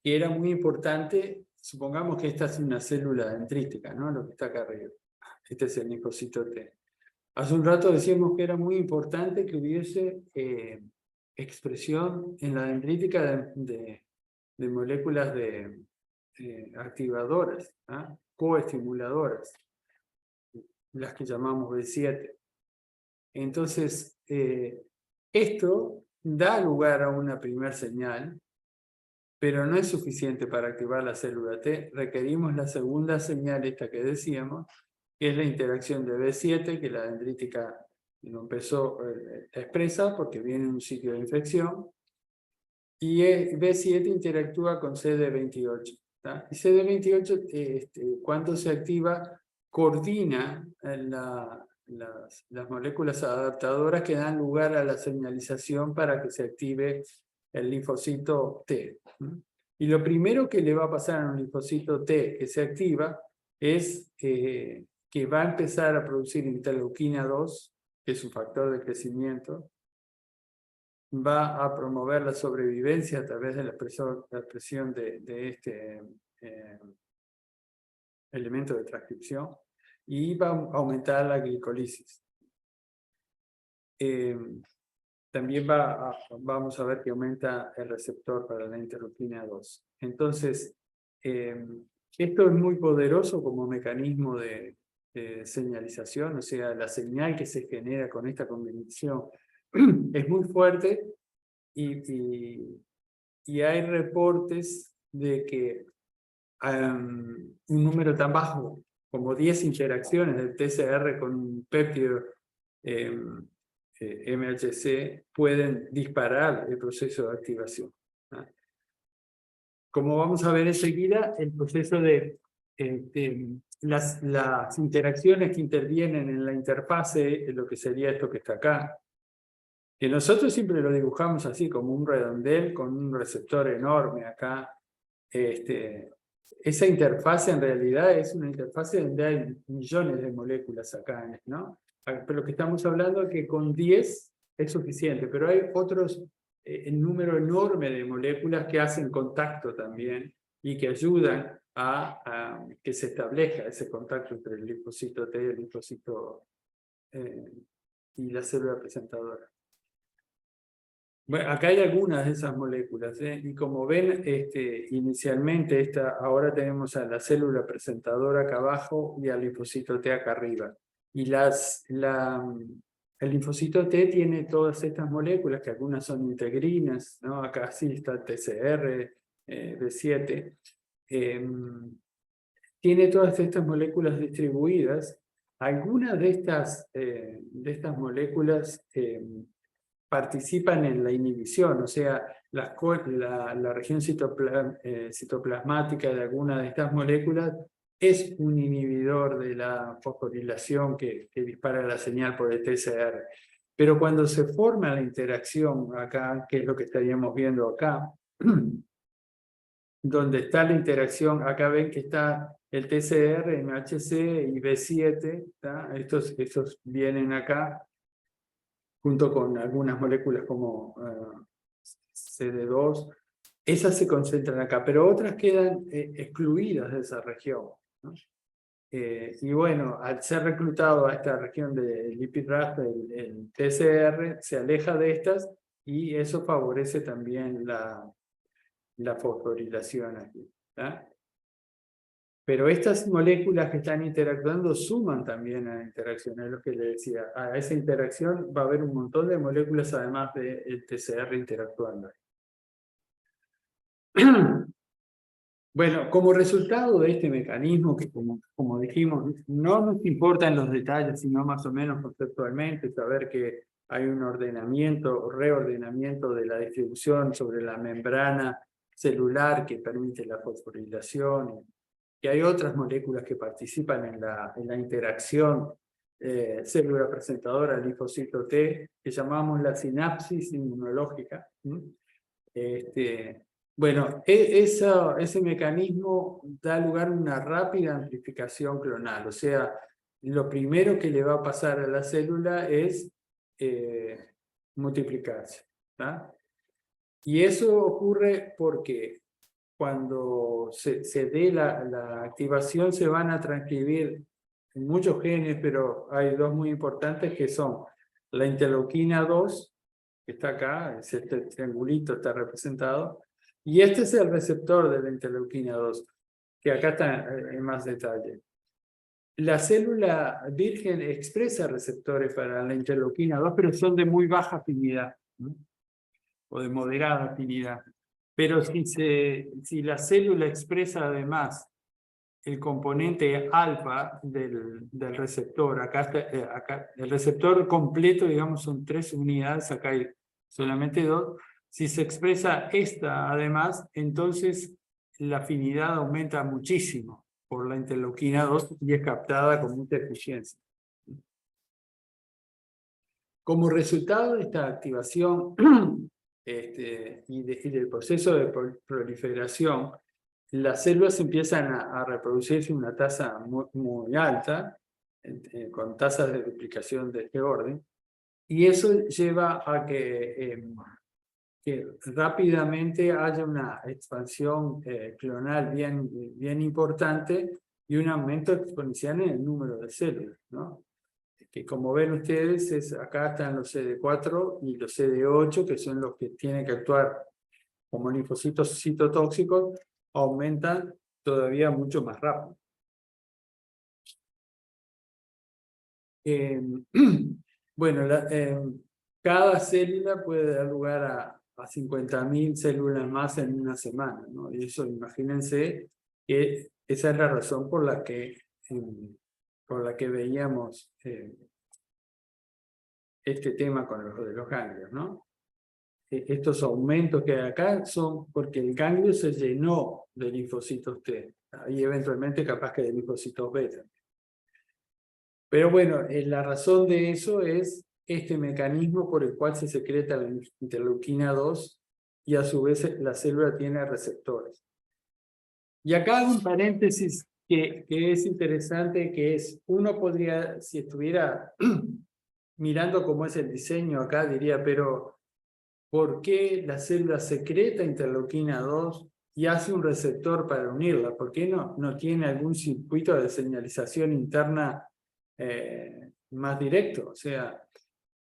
A: que era muy importante, supongamos que esta es una célula dendrítica, ¿no? Lo que está acá arriba. Este es el linfocito T. Hace un rato decíamos que era muy importante que hubiese expresión en la dendrítica de moléculas activadoras, coestimuladoras, las que llamamos B7. Entonces, esto da lugar a una primera señal, pero no es suficiente para activar la célula T. Requerimos la segunda señal, esta que decíamos, que es la interacción de B7, que la dendrítica no empezó expresa porque viene en un sitio de infección, y B7 interactúa con CD28. Y CD28, cuando se activa, coordina las moléculas adaptadoras que dan lugar a la señalización para que se active el linfocito T. Y lo primero que le va a pasar a un linfocito T que se activa es que va a empezar a producir interleuquina 2, que es un factor de crecimiento, va a promover la sobrevivencia a través de la expresión de este elemento de transcripción, y va a aumentar la glicolisis. También vamos a ver que aumenta el receptor para la interleuquina 2. Entonces, esto es muy poderoso como mecanismo de señalización, o sea, la señal que se genera con esta combinación es muy fuerte, y hay reportes de que un número tan bajo como 10 interacciones del TCR con un péptido MHC pueden disparar el proceso de activación. Como vamos a ver enseguida, el proceso de las interacciones que intervienen en la interfase, lo que sería esto que está acá, que nosotros siempre lo dibujamos así, como un redondel con un receptor enorme acá. Esa interfase en realidad es una interfase donde hay millones de moléculas acá, ¿no? Pero lo que estamos hablando es que con 10 es suficiente, pero hay otros, el número enorme de moléculas que hacen contacto también y que ayudan a que se establezca ese contacto entre el linfocito T y el linfocito y la célula presentadora. Bueno, acá hay algunas de esas moléculas, y como ven, inicialmente ahora tenemos a la célula presentadora acá abajo y al linfocito T acá arriba. Y el linfocito T tiene todas estas moléculas, que algunas son integrinas, ¿no? Acá sí está el TCR, B7. Tiene todas estas moléculas distribuidas. Algunas de estas moléculas participan en la inhibición, o sea, la región citoplasmática de alguna de estas moléculas es un inhibidor de la fosforilación que dispara la señal por el TCR. Pero cuando se forma la interacción acá, que es lo que estaríamos viendo acá, donde está la interacción, acá ven que está el TCR, MHC y B7, estos vienen acá, junto con algunas moléculas como CD2, esas se concentran acá, pero otras quedan excluidas de esa región, ¿no? Y bueno, al ser reclutado a esta región de lipid raster, el TCR se aleja de estas y eso favorece también la fosforilación aquí, ¿tá? Pero estas moléculas que están interactuando suman también a la interacción, es lo que le decía. A esa interacción va a haber un montón de moléculas además del TCR interactuando. Bueno, como resultado de este mecanismo, que como dijimos, no nos importan los detalles, sino más o menos conceptualmente, saber que hay un ordenamiento o reordenamiento de la distribución sobre la membrana celular que permite la fosforilación, que hay otras moléculas que participan en la interacción célula presentadora linfocito T, que llamamos la sinapsis inmunológica. Bueno, ese mecanismo da lugar a una rápida amplificación clonal, o sea, lo primero que le va a pasar a la célula es multiplicarse, ¿tá? Y eso ocurre porque cuando se dé la activación se van a transcribir muchos genes, pero hay dos muy importantes que son la interleuquina 2, que está acá, este triangulito está representado, y este es el receptor de la interleuquina 2, que acá está en más detalle. La célula virgen expresa receptores para la interleuquina 2, pero son de muy baja afinidad, ¿no? O de moderada afinidad. Pero si la célula expresa además el componente alfa del receptor, acá el receptor completo, digamos, son 3 unidades, acá hay solamente 2. Si se expresa esta además, entonces la afinidad aumenta muchísimo por la interleuquina 2 y es captada con mucha eficiencia. Como resultado de esta activación y del proceso de proliferación, las células empiezan a reproducirse a una tasa muy alta, con tasas de duplicación de este orden, y eso lleva a que rápidamente haya una expansión clonal bien importante y un aumento exponencial en el número de células, ¿no? Que como ven ustedes, acá están los CD4 y los CD8, que son los que tienen que actuar como linfocitos citotóxicos, aumentan todavía mucho más rápido. Bueno, cada célula puede dar lugar a 50.000 células más en una semana, ¿no? Y eso, imagínense que esa es la razón por la que veíamos este tema con los de los ganglios, ¿no? Estos aumentos que hay acá son porque el ganglio se llenó de linfocitos T y eventualmente capaz que de linfocitos beta. Pero bueno, la razón de eso es este mecanismo por el cual se secreta la interleuquina 2 y a su vez la célula tiene receptores. Y acá hay un paréntesis que es interesante, que es, uno podría, si estuviera mirando cómo es el diseño acá, diría, pero ¿por qué la célula secreta interleuquina 2 y hace un receptor para unirla? ¿Por qué no tiene algún circuito de señalización interna más directo? O sea,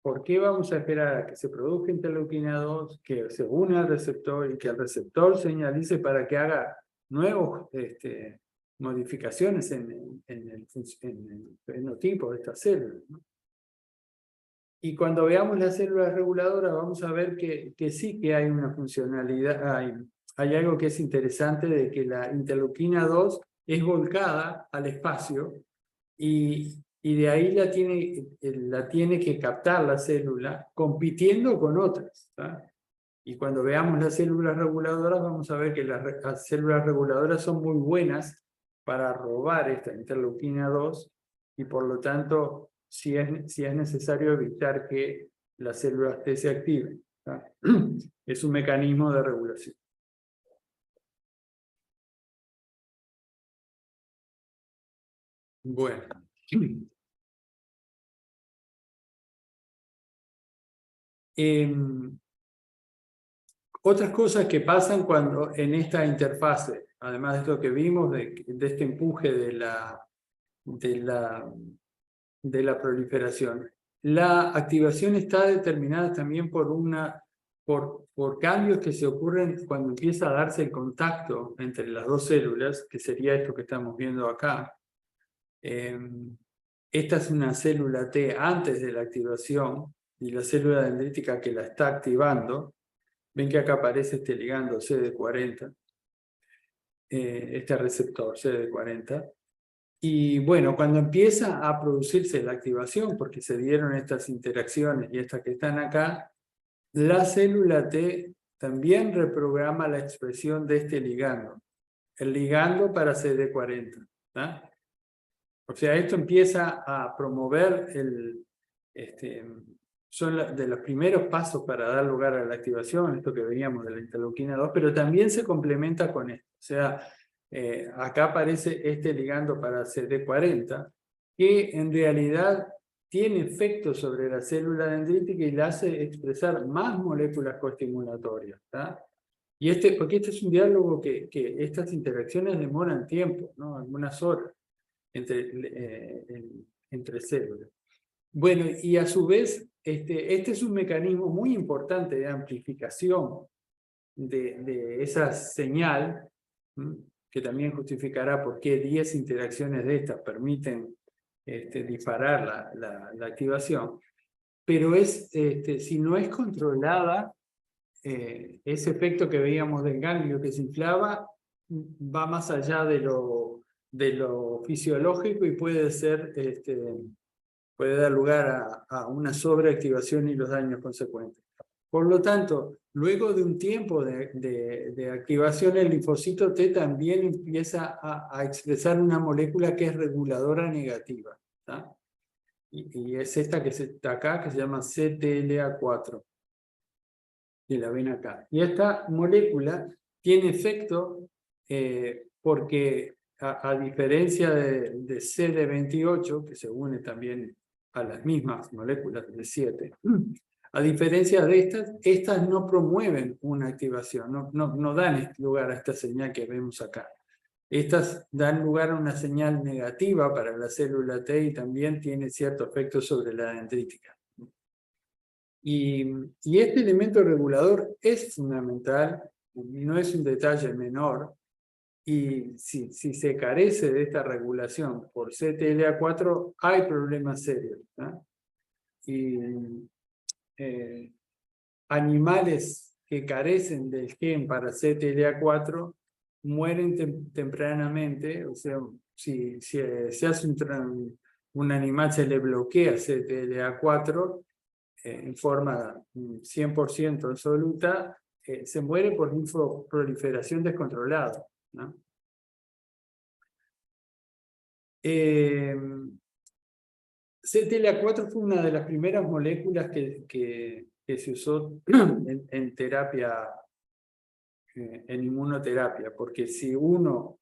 A: ¿por qué vamos a esperar a que se produzca interleuquina 2, que se una al receptor y que el receptor señalice para que haga nuevas modificaciones en el fenotipo de esta célula, ¿no? Y cuando veamos las células reguladoras vamos a ver que sí que hay una funcionalidad, hay algo que es interesante de que la interleuquina 2 es volcada al espacio y de ahí la tiene que captar la célula compitiendo con otras, ¿tá? Y cuando veamos las células reguladoras vamos a ver que las células reguladoras son muy buenas para robar esta interleuquina 2 y por lo tanto si es necesario evitar que las células T se activen, ¿tá? Es un mecanismo de regulación. Bueno. Otras cosas que pasan cuando en esta interfase, además de esto que vimos, de este empuje de la proliferación. La activación está determinada también por cambios que se ocurren cuando empieza a darse el contacto entre las dos células, que sería esto que estamos viendo acá. Esta es una célula T antes de la activación y la célula dendrítica que la está activando. Ven que acá aparece este ligando CD40, este receptor CD40. Y bueno, cuando empieza a producirse la activación, porque se dieron estas interacciones y estas que están acá, la célula T también reprograma la expresión de este ligando. El ligando para CD40. ¿tá? O sea, esto empieza a promover son de los primeros pasos para dar lugar a la activación, esto que veíamos de la interleuquina 2, pero también se complementa con esto. O sea, acá aparece este ligando para CD40, que en realidad tiene efecto sobre la célula dendrítica y la hace expresar más moléculas coestimulatorias. Y porque este es un diálogo que estas interacciones demoran tiempo, ¿no? Algunas horas entre células. Bueno, y a su vez, este es un mecanismo muy importante de amplificación de esa señal, que también justificará por qué 10 interacciones de estas permiten disparar la activación. Pero si no es controlada, ese efecto que veíamos del ganglio que se inflaba va más allá de lo fisiológico y puede dar lugar a una sobreactivación y los daños consecuentes. Por lo tanto, luego de un tiempo de activación, el linfocito T también empieza a expresar una molécula que es reguladora negativa. ¿tá? Y es esta que está acá, que se llama CTLA4. Y la ven acá. Y esta molécula tiene efecto porque, a diferencia de CD28, que se une también a las mismas moléculas de 7, a diferencia de estas no promueven una activación, no dan lugar a esta señal que vemos acá. Estas dan lugar a una señal negativa para la célula T y también tiene cierto efecto sobre la dendrítica. Y este elemento regulador es fundamental, no es un detalle menor, y si se carece de esta regulación por CTLA4, hay problemas serios. ¿no? Y animales que carecen del gen para CTLA4 mueren tempranamente, o sea, si se hace un animal se le bloquea CTLA4 en forma 100% absoluta, se muere por linfoproliferación descontrolada, ¿no? CTLA4 fue una de las primeras moléculas que se usó en terapia, en inmunoterapia, porque si uno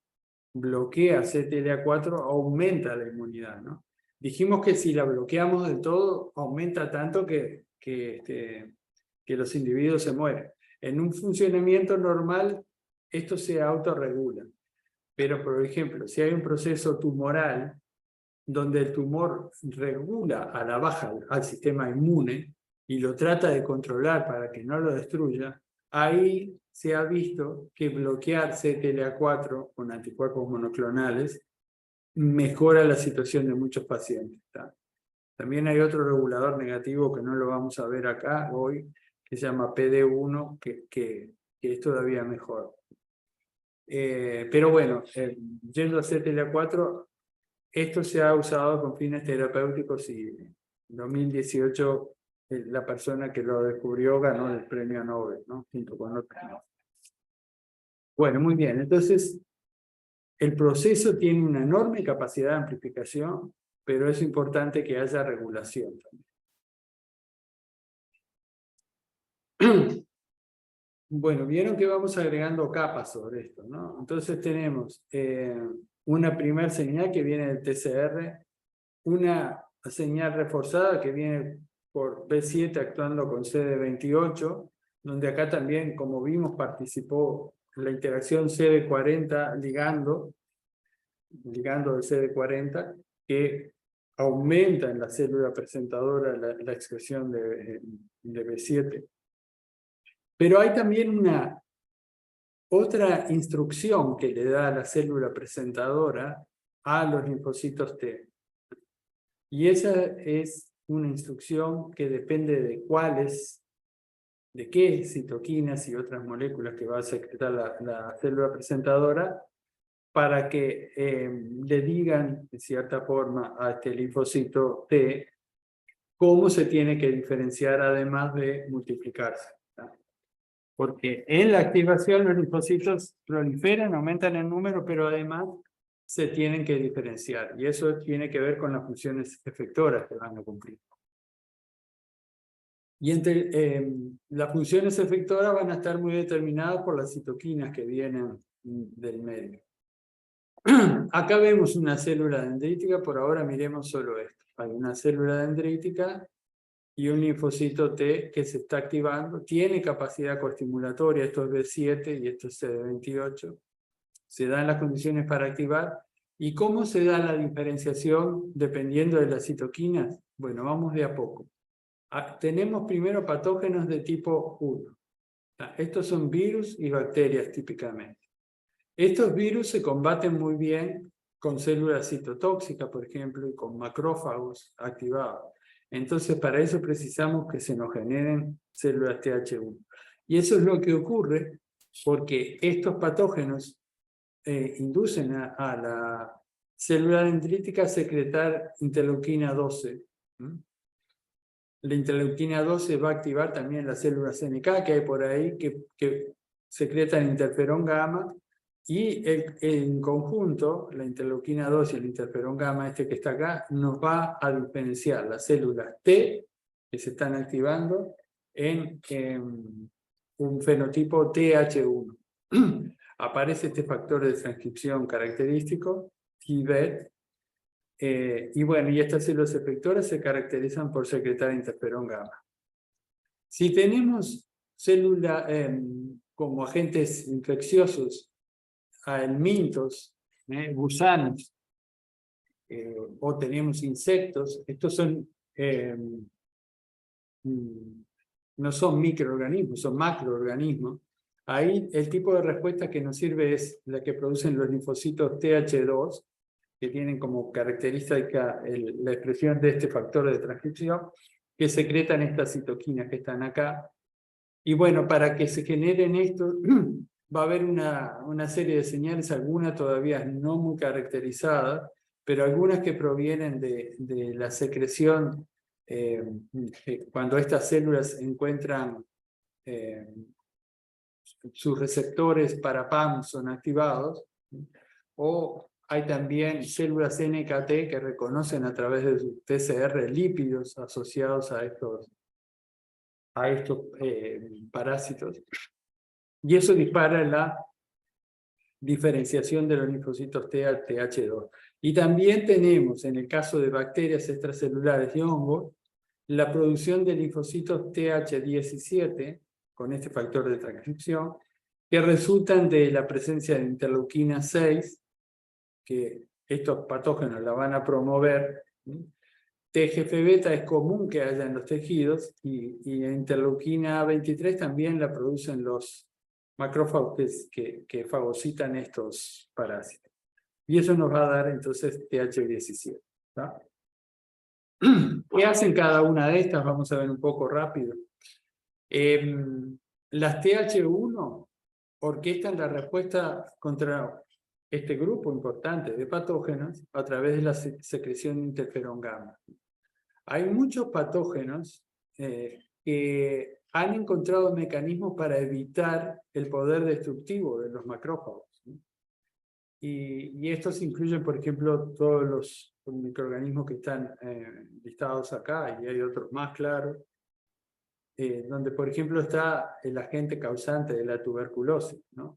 A: bloquea CTLA4 aumenta la inmunidad, ¿no? Dijimos que si la bloqueamos del todo aumenta tanto que los individuos se mueren. En un funcionamiento normal esto se autorregula, pero por ejemplo si hay un proceso tumoral donde el tumor regula a la baja al sistema inmune y lo trata de controlar para que no lo destruya, ahí se ha visto que bloquear CTLA4 con anticuerpos monoclonales mejora la situación de muchos pacientes, ¿tá? También hay otro regulador negativo que no lo vamos a ver acá hoy, que se llama PD1, que es todavía mejor. Pero bueno, yendo a CTLA4, esto se ha usado con fines terapéuticos y en 2018 la persona que lo descubrió ganó el premio Nobel, ¿no? Junto con otros. Bueno, muy bien. Entonces, el proceso tiene una enorme capacidad de amplificación, pero es importante que haya regulación también. Bueno, vieron que vamos agregando capas sobre esto, ¿no? Entonces tenemos una primera señal que viene del TCR, una señal reforzada que viene por B7 actuando con CD28, donde acá también, como vimos, participó la interacción CD40 ligando del CD40, que aumenta en la célula presentadora la expresión de B7. Pero hay también otra instrucción que le da la célula presentadora a los linfocitos T. Y esa es una instrucción que depende de qué citoquinas y otras moléculas que va a secretar la célula presentadora, para que le digan, de cierta forma, a este linfocito T cómo se tiene que diferenciar además de multiplicarse, ¿no? Porque en la activación los linfocitos proliferan, aumentan en número, pero además se tienen que diferenciar. Y eso tiene que ver con las funciones efectoras que van a cumplir. Y las funciones efectoras van a estar muy determinadas por las citoquinas que vienen del medio. Acá vemos una célula dendrítica, por ahora miremos solo esto. Hay una célula dendrítica y un linfocito T que se está activando, tiene capacidad coestimulatoria, esto es B7 y esto es CD28, se dan las condiciones para activar. ¿Y cómo se da la diferenciación dependiendo de las citoquinas? Bueno, vamos de a poco. Tenemos primero patógenos de tipo 1. Estos son virus y bacterias típicamente. Estos virus se combaten muy bien con células citotóxicas, por ejemplo, y con macrófagos activados. Entonces, para eso precisamos que se nos generen células TH1. Y eso es lo que ocurre porque estos patógenos inducen a la célula dendrítica a secretar interleuquina 12. La interleuquina 12 va a activar también las células NK que hay por ahí, que secretan interferón gamma, y en conjunto, la interleuquina 2 y el interferón gamma, este que está acá, nos va a diferenciar las células T, que se están activando, en un fenotipo TH1. Aparece este factor de transcripción característico, TBET, y bueno, y estas células efectoras se caracterizan por secretar interferón gamma. Si tenemos células como agentes infecciosos, helmintos, gusanos, o tenemos insectos, estos son, no son microorganismos, son macroorganismos. Ahí el tipo de respuesta que nos sirve es la que producen los linfocitos TH2, que tienen como característica la expresión de este factor de transcripción, que secretan estas citoquinas que están acá, Y bueno, para que se generen esto, va a haber una serie de señales, algunas todavía no muy caracterizadas, pero algunas que provienen de la secreción, cuando estas células encuentran sus receptores para PAM son activados, o hay también células NKT que reconocen a través de sus TCR lípidos asociados a estos parásitos, y eso dispara la diferenciación de los linfocitos T al TH2. Y también tenemos, en el caso de bacterias extracelulares y hongos, la producción de linfocitos TH17, con este factor de transcripción, que resultan de la presencia de interleuquina 6, que estos patógenos la van a promover. TGF-beta es común que haya en los tejidos, y interleuquina 23 también la producen los macrófagos que fagocitan estos parásitos. Y eso nos va a dar entonces TH17. ¿Tá? ¿Qué hacen cada una de estas? Vamos a ver un poco rápido. Las TH1 orquestan la respuesta contra este grupo importante de patógenos a través de la secreción de interferón gamma. Hay muchos patógenos que han encontrado mecanismos para evitar el poder destructivo de los macrófagos. Y estos incluyen, por ejemplo, todos los microorganismos que están listados acá, y hay otros más claros, donde, por ejemplo, está el agente causante de la tuberculosis, ¿no?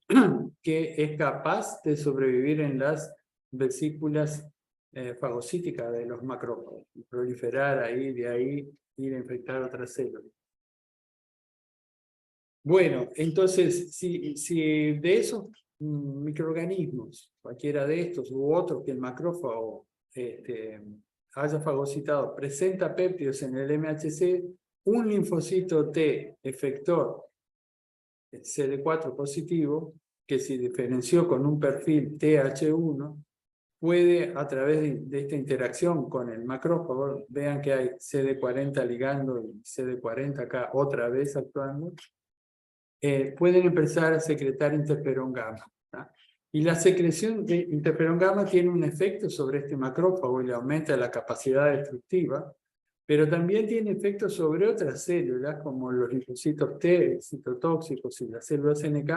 A: Que es capaz de sobrevivir en las vesículas fagocíticas de los macrófagos, y proliferar ahí, de ahí ir a infectar otras células. Bueno, entonces, si de esos microorganismos, cualquiera de estos u otros que el macrófago haya fagocitado, presenta péptidos en el MHC, un linfocito T efector CD4 positivo, que se diferenció con un perfil TH1, puede, a través de esta interacción con el macrófago, vean que hay CD40 ligando y CD40 acá otra vez actuando, pueden empezar a secretar interferón gamma. ¿Tá? Y la secreción de interferón gamma tiene un efecto sobre este macrófago y le aumenta la capacidad destructiva, pero también tiene efectos sobre otras células, como los linfocitos T, citotóxicos y las células NK,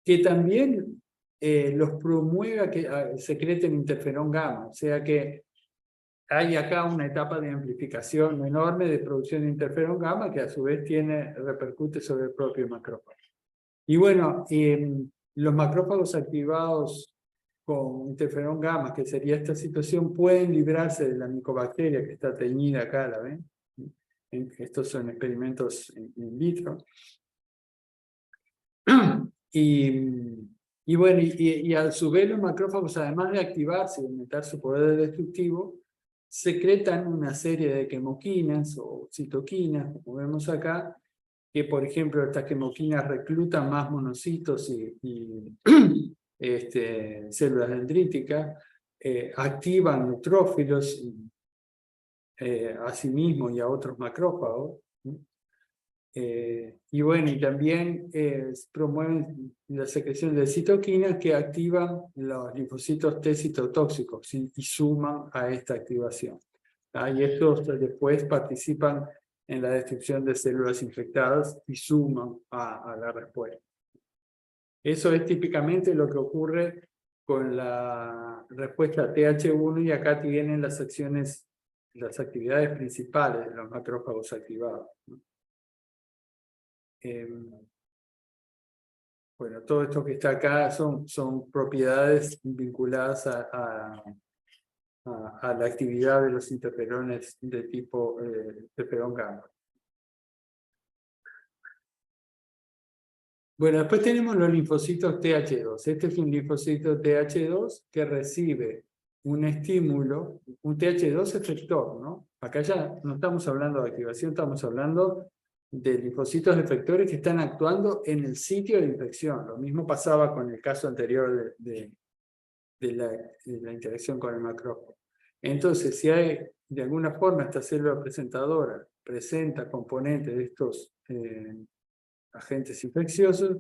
A: que también los promueve a que secreten interferón gamma. O sea que hay acá una etapa de amplificación enorme de producción de interferón gamma que a su vez repercute sobre el propio macrófago. Y bueno, los macrófagos activados con interferón gamma, que sería esta situación, pueden librarse de la micobacteria que está teñida acá, ¿la ven? Estos son experimentos in vitro. Y bueno, a su vez los macrófagos, además de activarse y aumentar su poder destructivo, secretan una serie de quemoquinas o citoquinas, como vemos acá, que por ejemplo estas quemoquinas reclutan más monocitos y células dendríticas, activan neutrófilos a sí mismos y a otros macrófagos, y bueno, y también promueven la secreción de citoquinas que activan los linfocitos T citotóxicos y suman a esta activación. Y estos después participan en la destrucción de células infectadas y suman a la respuesta. Eso es típicamente lo que ocurre con la respuesta TH1, y acá tienen las acciones, las actividades principales de los macrófagos activados. Bueno, todo esto que está acá son propiedades vinculadas a la actividad de los interferones de tipo interferón gamma. Bueno, después tenemos los linfocitos TH2. Este es un linfocito TH2 que recibe un estímulo, un TH2 efector, ¿no? Acá ya no estamos hablando de activación, estamos hablando de linfocitos efectores que están actuando en el sitio de infección. Lo mismo pasaba con el caso anterior de la interacción con el macrófago. Entonces, si hay de alguna forma esta célula presentadora presenta componentes de estos agentes infecciosos,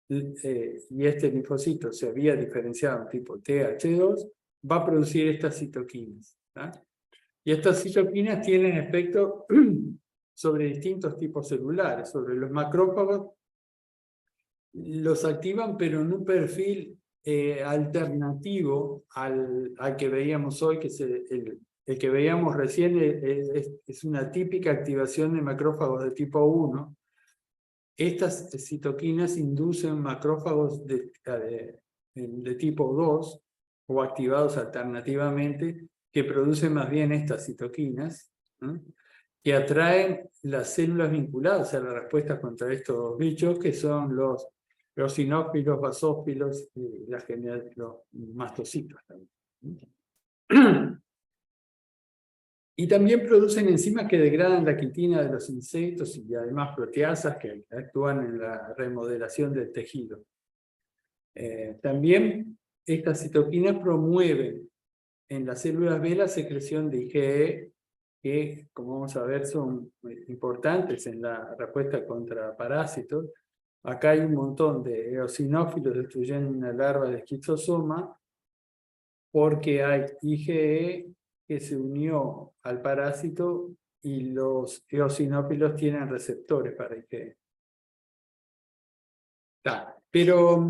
A: y este linfocito se había diferenciado en tipo TH2, va a producir estas citoquinas. Y estas citoquinas tienen efecto sobre distintos tipos celulares, sobre los macrófagos, los activan, pero en un perfil alternativo al que veíamos hoy, que es el que veíamos recién, es una típica activación de macrófagos de tipo 1. Estas citoquinas inducen macrófagos de tipo 2 o activados alternativamente, que producen más bien estas citoquinas, ¿no?, que atraen las células vinculadas a la respuesta contra estos bichos, que son los eosinófilos, basófilos y los mastocitos también. Y también producen enzimas que degradan la quitina de los insectos y además proteasas que actúan en la remodelación del tejido. También estas citoquinas promueven en las células B la secreción de IgE, que, como vamos a ver, son importantes en la respuesta contra parásitos. Acá hay un montón de eosinófilos destruyendo una larva de esquizosoma, porque hay IgE que se unió al parásito y los eosinófilos tienen receptores para IgE. Pero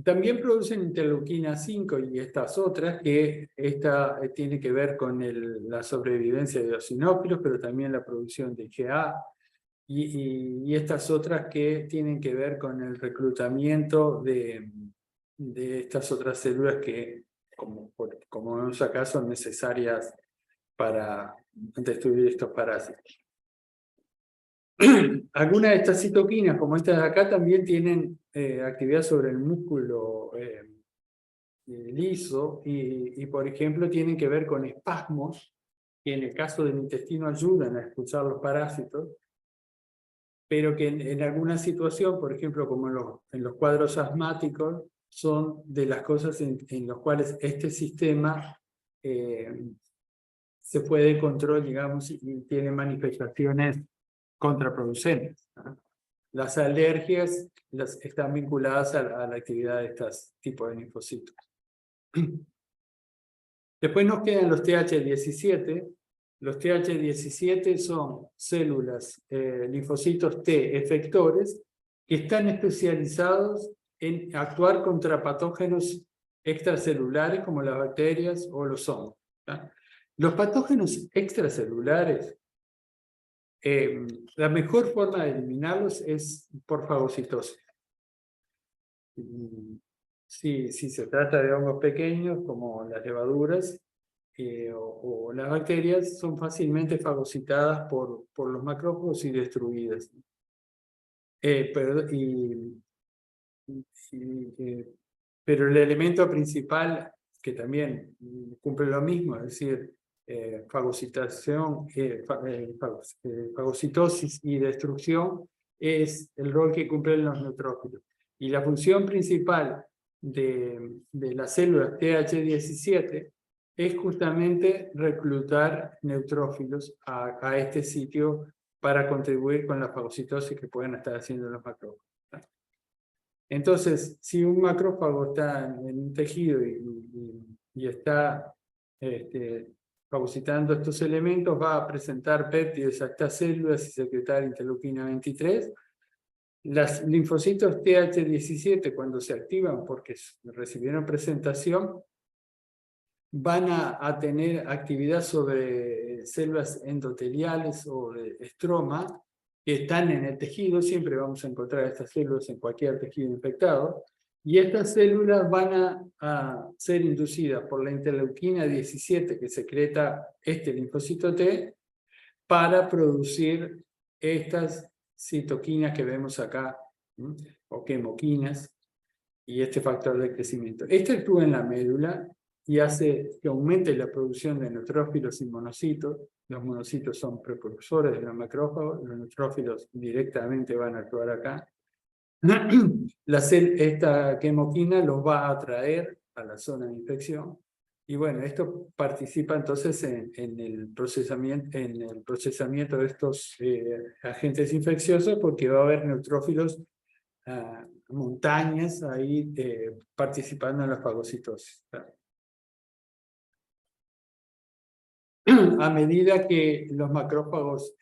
A: también producen interleuquina 5 y estas otras, que esta tiene que ver con la sobrevivencia de eosinófilos, pero también la producción de IgA, y estas otras que tienen que ver con el reclutamiento de estas otras células que, como vemos acá, son necesarias para destruir estos parásitos. Algunas de estas citoquinas, como estas de acá, también tienen actividad sobre el músculo liso y, por ejemplo, tienen que ver con espasmos, que en el caso del intestino ayudan a expulsar los parásitos, pero que en alguna situación, por ejemplo, como en los cuadros asmáticos, son de las cosas en las cuales este sistema se fue de control, digamos, y tiene manifestaciones contraproducentes, ¿no? Las alergias están vinculadas a la actividad de estos tipos de linfocitos. Después nos quedan los TH17. Los TH17 son células, linfocitos T efectores, que están especializados en actuar contra patógenos extracelulares como las bacterias o los hongos. Los patógenos extracelulares, la mejor forma de eliminarlos es por fagocitosis. Si se trata de hongos pequeños como las levaduras o las bacterias, son fácilmente fagocitadas por los macrófagos y destruidas. Pero el elemento principal, que también cumple lo mismo, es decir, fagocitosis y destrucción, es el rol que cumplen los neutrófilos. Y la función principal de las células TH17 es justamente reclutar neutrófilos a este sitio para contribuir con la fagocitosis que pueden estar haciendo los macrófagos. Entonces, si un macrófago está en un tejido y está fagocitando estos elementos, va a presentar péptidos a estas células y secretar interleuquina 23. Los linfocitos TH17, cuando se activan porque recibieron presentación, van a tener actividad sobre células endoteliales o de estroma que están en el tejido. Siempre vamos a encontrar estas células en cualquier tejido infectado, y estas células van a ser inducidas por la interleuquina 17 que secreta este linfocito T para producir estas citoquinas que vemos acá, o quemoquinas, y este factor de crecimiento. Este actúa en la médula y hace que aumente la producción de neutrófilos y monocitos. Los monocitos son precursores de los macrófagos, los neutrófilos directamente van a actuar acá. Esta quemoquina los va a atraer a la zona de infección Y bueno, esto participa entonces en el procesamiento de estos agentes infecciosos, porque va a haber neutrófilos, montañas ahí participando en la fagocitosis. A medida que los macrófagos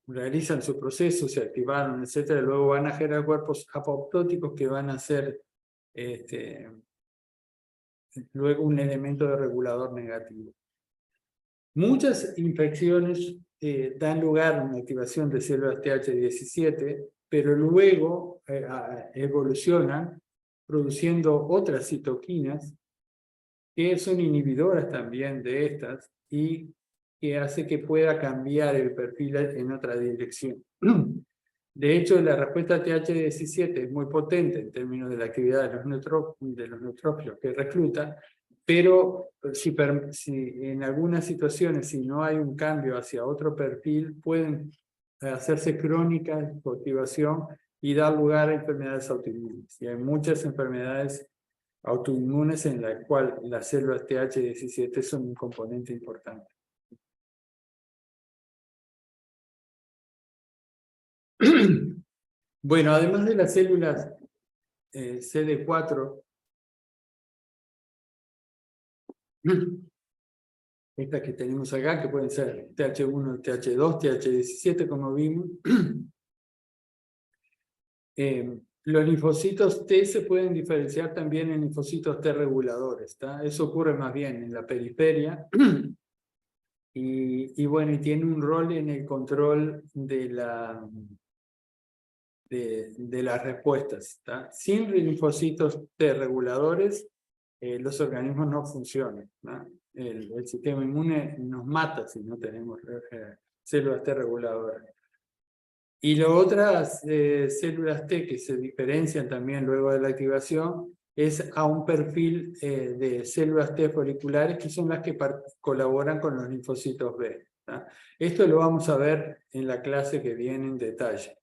A: realizan su proceso, se activaron, etcétera, luego van a generar cuerpos apoptóticos que van a ser luego un elemento de regulador negativo. Muchas infecciones dan lugar a una activación de células TH17, pero luego evolucionan produciendo otras citoquinas que son inhibidoras también de estas y que hace que pueda cambiar el perfil en otra dirección. De hecho, la respuesta TH17 es muy potente en términos de la actividad de los neutrófilos que recluta, pero si en algunas situaciones, si no hay un cambio hacia otro perfil, pueden hacerse crónicas por activación y dar lugar a enfermedades autoinmunes. Y hay muchas enfermedades autoinmunes en las cuales las células TH17 son un componente importante. Bueno, además de las células CD4, estas que tenemos acá, que pueden ser TH1, TH2, TH17, como vimos, los linfocitos T se pueden diferenciar también en linfocitos T reguladores. Eso ocurre más bien en la periferia. Y bueno, y tiene un rol en el control de las respuestas. Sin linfocitos T reguladores, los organismos no funcionan. El sistema inmune nos mata si no tenemos células T reguladoras. Y las otras células T que se diferencian también luego de la activación es a un perfil de células T foliculares que son las que colaboran con los linfocitos B. Esto lo vamos a ver en la clase que viene en detalle.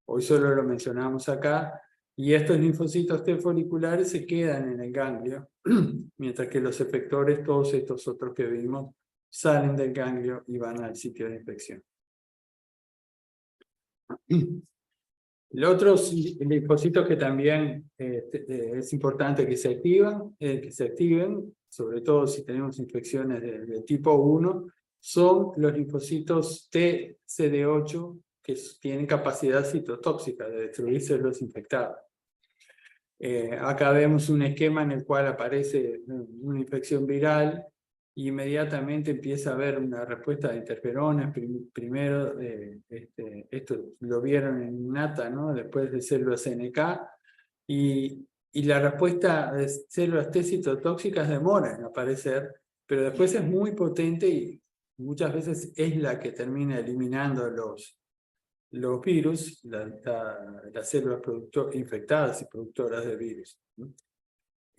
A: Hoy solo lo mencionamos acá. Y estos linfocitos T foliculares se quedan en el ganglio, mientras que los efectores, todos estos otros que vimos, salen del ganglio y van al sitio de infección. Los otros linfocitos que también es importante que se activen, sobre todo si tenemos infecciones de tipo 1, son los linfocitos TCD8 que tienen capacidad citotóxica de destruir células infectadas. Acá vemos un esquema en el cual aparece una infección viral y inmediatamente empieza a haber una respuesta de interferones. Primero, esto lo vieron en Nata, ¿no? Después de células NK, y la respuesta de células T citotóxicas demora en aparecer, pero después es muy potente y muchas veces es la que termina eliminando los virus, las células infectadas y productoras de virus.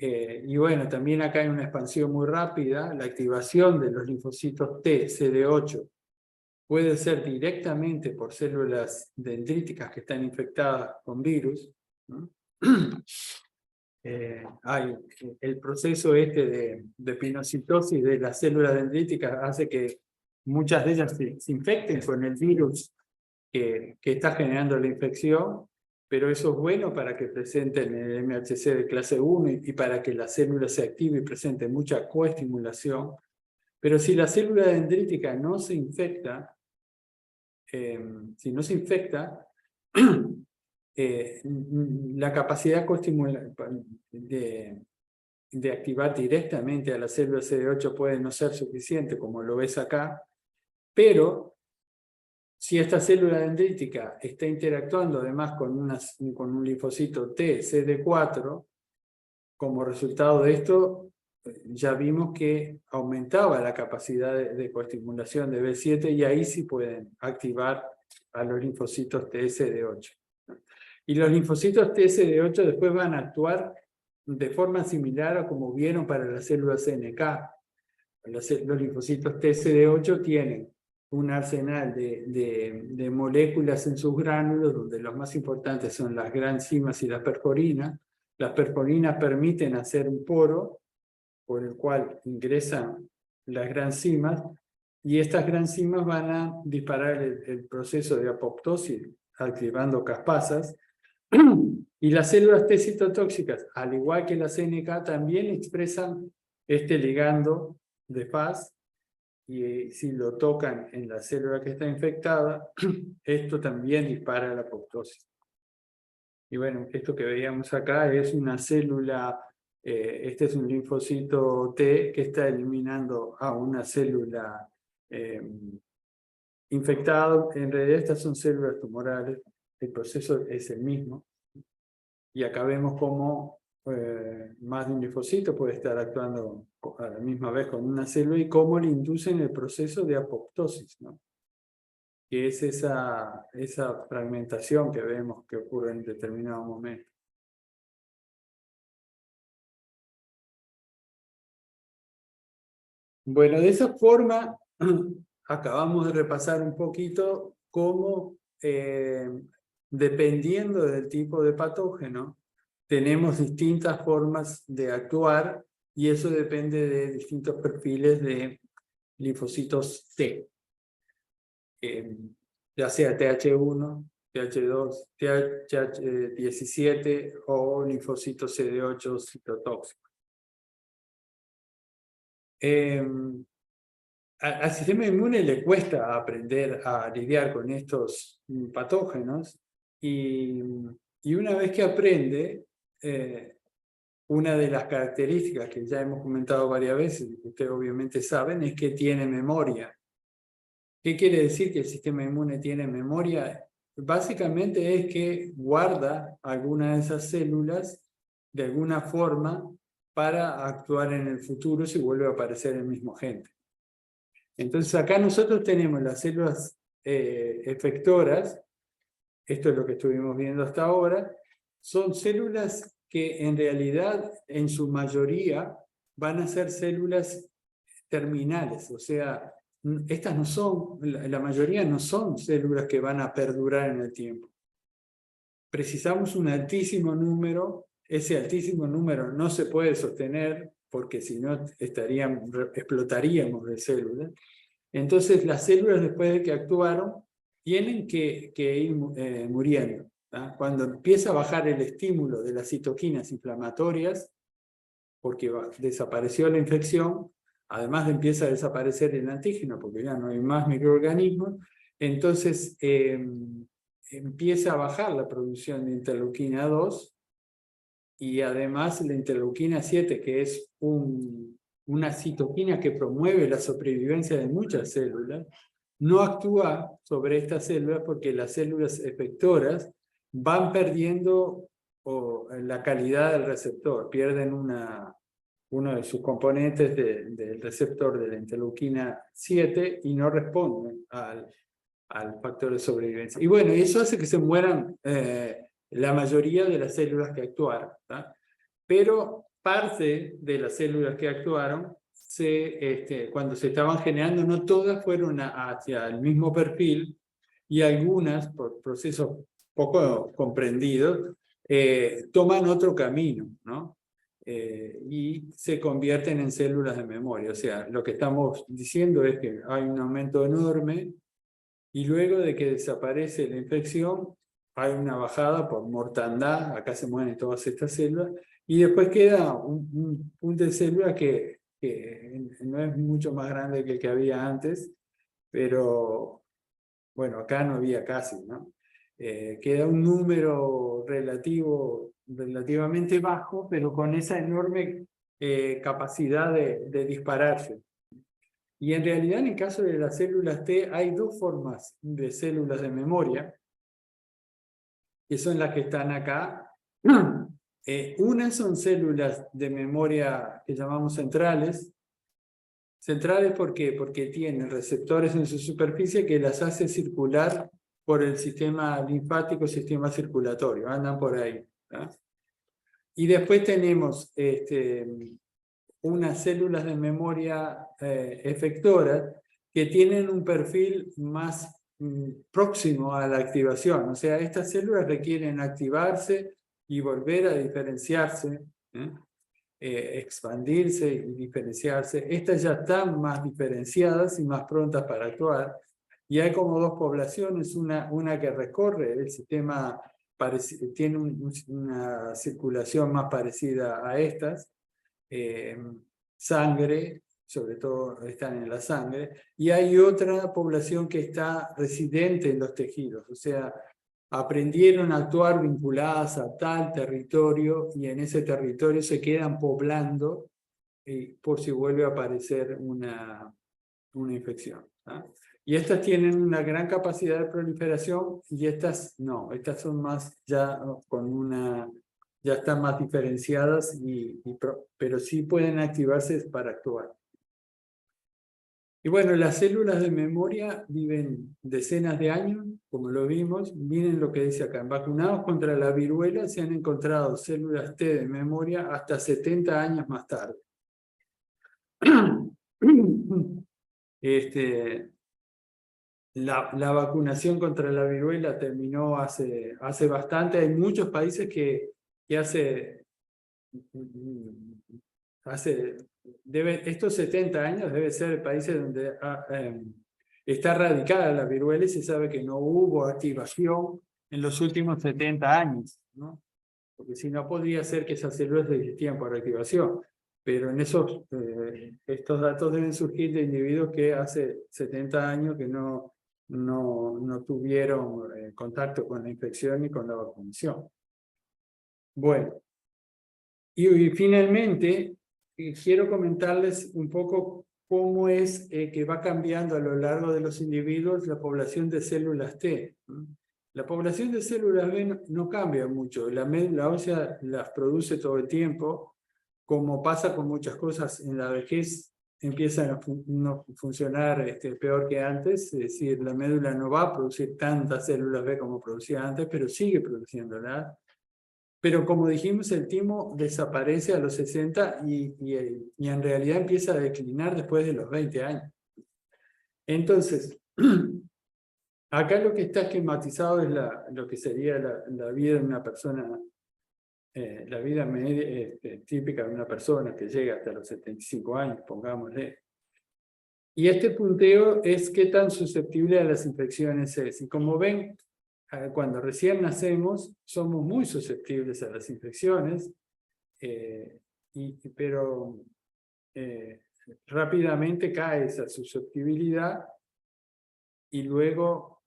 A: Y bueno, también acá hay una expansión muy rápida. La activación de los linfocitos T, CD8, puede ser directamente por células dendríticas que están infectadas con virus. Hay el proceso de pinocitosis de las células dendríticas hace que muchas de ellas se infecten con el virus que está generando la infección, pero eso es bueno para que presenten el MHC de clase 1 y para que la célula se active y presente mucha coestimulación. Pero si la célula dendrítica no se infecta, la capacidad de activar directamente a la célula CD8 puede no ser suficiente, como lo ves acá, pero si esta célula dendrítica está interactuando además con un linfocito T, CD4, como resultado de esto, ya vimos que aumentaba la capacidad de coestimulación de B7 y ahí sí pueden activar a los linfocitos TSD8. Y los linfocitos TSD8 después van a actuar de forma similar a como vieron para las células NK. Los linfocitos TSD8 tienen un arsenal de moléculas en sus gránulos, donde los más importantes son las granzimas y la perforina, Las perforinas permiten hacer un poro por el cual ingresan las granzimas, y estas granzimas van a disparar el proceso de apoptosis, activando caspasas, y las células T citotóxicas, al igual que las NK, también expresan este ligando de Fas, y si lo tocan en la célula que está infectada, esto también dispara la apoptosis. Y bueno, esto que veíamos acá es una célula, este es un linfocito T que está eliminando a una célula infectada. En realidad estas son células tumorales, el proceso es el mismo. Y acá vemos cómo más de un linfocito puede estar actuando a la misma vez con una célula y cómo le inducen el proceso de apoptosis, ¿no? Que es esa fragmentación que vemos que ocurre en determinado momento. Bueno, de esa forma acabamos de repasar un poquito cómo, dependiendo del tipo de patógeno, tenemos distintas formas de actuar, y eso depende de distintos perfiles de linfocitos T, ya sea TH1, TH2, TH17 o linfocitos CD8 citotóxicos. Al sistema inmune le cuesta aprender a lidiar con estos patógenos, y una vez que aprende, una de las características que ya hemos comentado varias veces, y que ustedes obviamente saben, es que tiene memoria. ¿Qué quiere decir que el sistema inmune tiene memoria? Básicamente es que guarda alguna de esas células de alguna forma para actuar en el futuro si vuelve a aparecer el mismo agente. Entonces acá nosotros tenemos las células efectoras, esto es lo que estuvimos viendo hasta ahora, son células que en realidad en su mayoría van a ser células terminales, o sea, estas no son, la mayoría no son células que van a perdurar en el tiempo. Precisamos un altísimo número, ese altísimo número no se puede sostener porque si no explotaríamos de células. Entonces las células, después de que actuaron, tienen que ir muriendo, ¿tá? Cuando empieza a bajar el estímulo de las citoquinas inflamatorias, porque desapareció la infección, además empieza a desaparecer el antígeno, porque ya no hay más microorganismos, entonces empieza a bajar la producción de interleuquina 2, y además la interleuquina 7, que es una citoquina que promueve la sobrevivencia de muchas células, no actúa sobre estas células porque las células efectoras van perdiendo la calidad del receptor, pierden uno de sus componentes del receptor de la interleuquina 7 y no responden al factor de sobrevivencia. Y bueno, eso hace que se mueran la mayoría de las células que actuaron, ¿tá? Pero parte de las células que actuaron, cuando se estaban generando, no todas fueron hacia el mismo perfil, y algunas, por procesos poco comprendidos, toman otro camino, ¿no? Y se convierten en células de memoria. O sea, lo que estamos diciendo es que hay un aumento enorme, y luego de que desaparece la infección, hay una bajada por mortandad, acá se mueren todas estas células, y después queda un punto de célula que no es mucho más grande que el que había antes, pero bueno, acá no había casi, ¿no? Queda un número relativamente bajo, pero con esa enorme capacidad de dispararse. Y en realidad, en el caso de las células T, hay dos formas de células de memoria, que son las que están acá. Unas son células de memoria que llamamos centrales. Centrales, ¿por qué? Porque tienen receptores en su superficie que las hace circular por el sistema linfático, sistema circulatorio, andan por ahí, ¿tá? Y después tenemos unas células de memoria efectoras que tienen un perfil más próximo a la activación. O sea, estas células requieren activarse y volver a diferenciarse, expandirse y diferenciarse. Estas ya están más diferenciadas y más prontas para actuar. Y hay como dos poblaciones, una que recorre el sistema, tiene una circulación más parecida a estas, sangre, sobre todo están en la sangre, y hay otra población que está residente en los tejidos, o sea, aprendieron a actuar vinculadas a tal territorio y en ese territorio se quedan poblando por si vuelve a aparecer una infección. Y estas tienen una gran capacidad de proliferación y estas no, estas son más ya con ya están más diferenciadas, pero sí pueden activarse para actuar. Y bueno, las células de memoria viven decenas de años, como lo vimos. Miren lo que dice acá. En vacunados contra la viruela se han encontrado células T de memoria hasta 70 años más tarde. La vacunación contra la viruela terminó hace bastante. Hay muchos países que estos 70 años debe ser países donde está radicada la viruela y se sabe que no hubo activación en los últimos 70 años, ¿no? Porque si no podría ser que esas células existían por activación. Pero en estos datos deben surgir de individuos que hace 70 años que no tuvieron contacto con la infección y con la vacunación. Bueno, y finalmente quiero comentarles un poco cómo es que va cambiando a lo largo de los individuos la población de células T. La población de células B no cambia mucho, la médula ósea las produce todo el tiempo, como pasa con muchas cosas en la vejez, empiezan a no funcionar peor que antes, es decir, la médula no va a producir tantas células B como producía antes, pero sigue produciéndolas. Pero como dijimos, el timo desaparece a los 60 y en realidad empieza a declinar después de los 20 años. Entonces, acá lo que está esquematizado es lo que sería la vida de una persona, la vida media, típica de una persona que llega hasta los 75 años, pongámosle. Y este punteo es qué tan susceptible a las infecciones es. Y como ven, cuando recién nacemos, somos muy susceptibles a las infecciones, pero rápidamente cae esa susceptibilidad y luego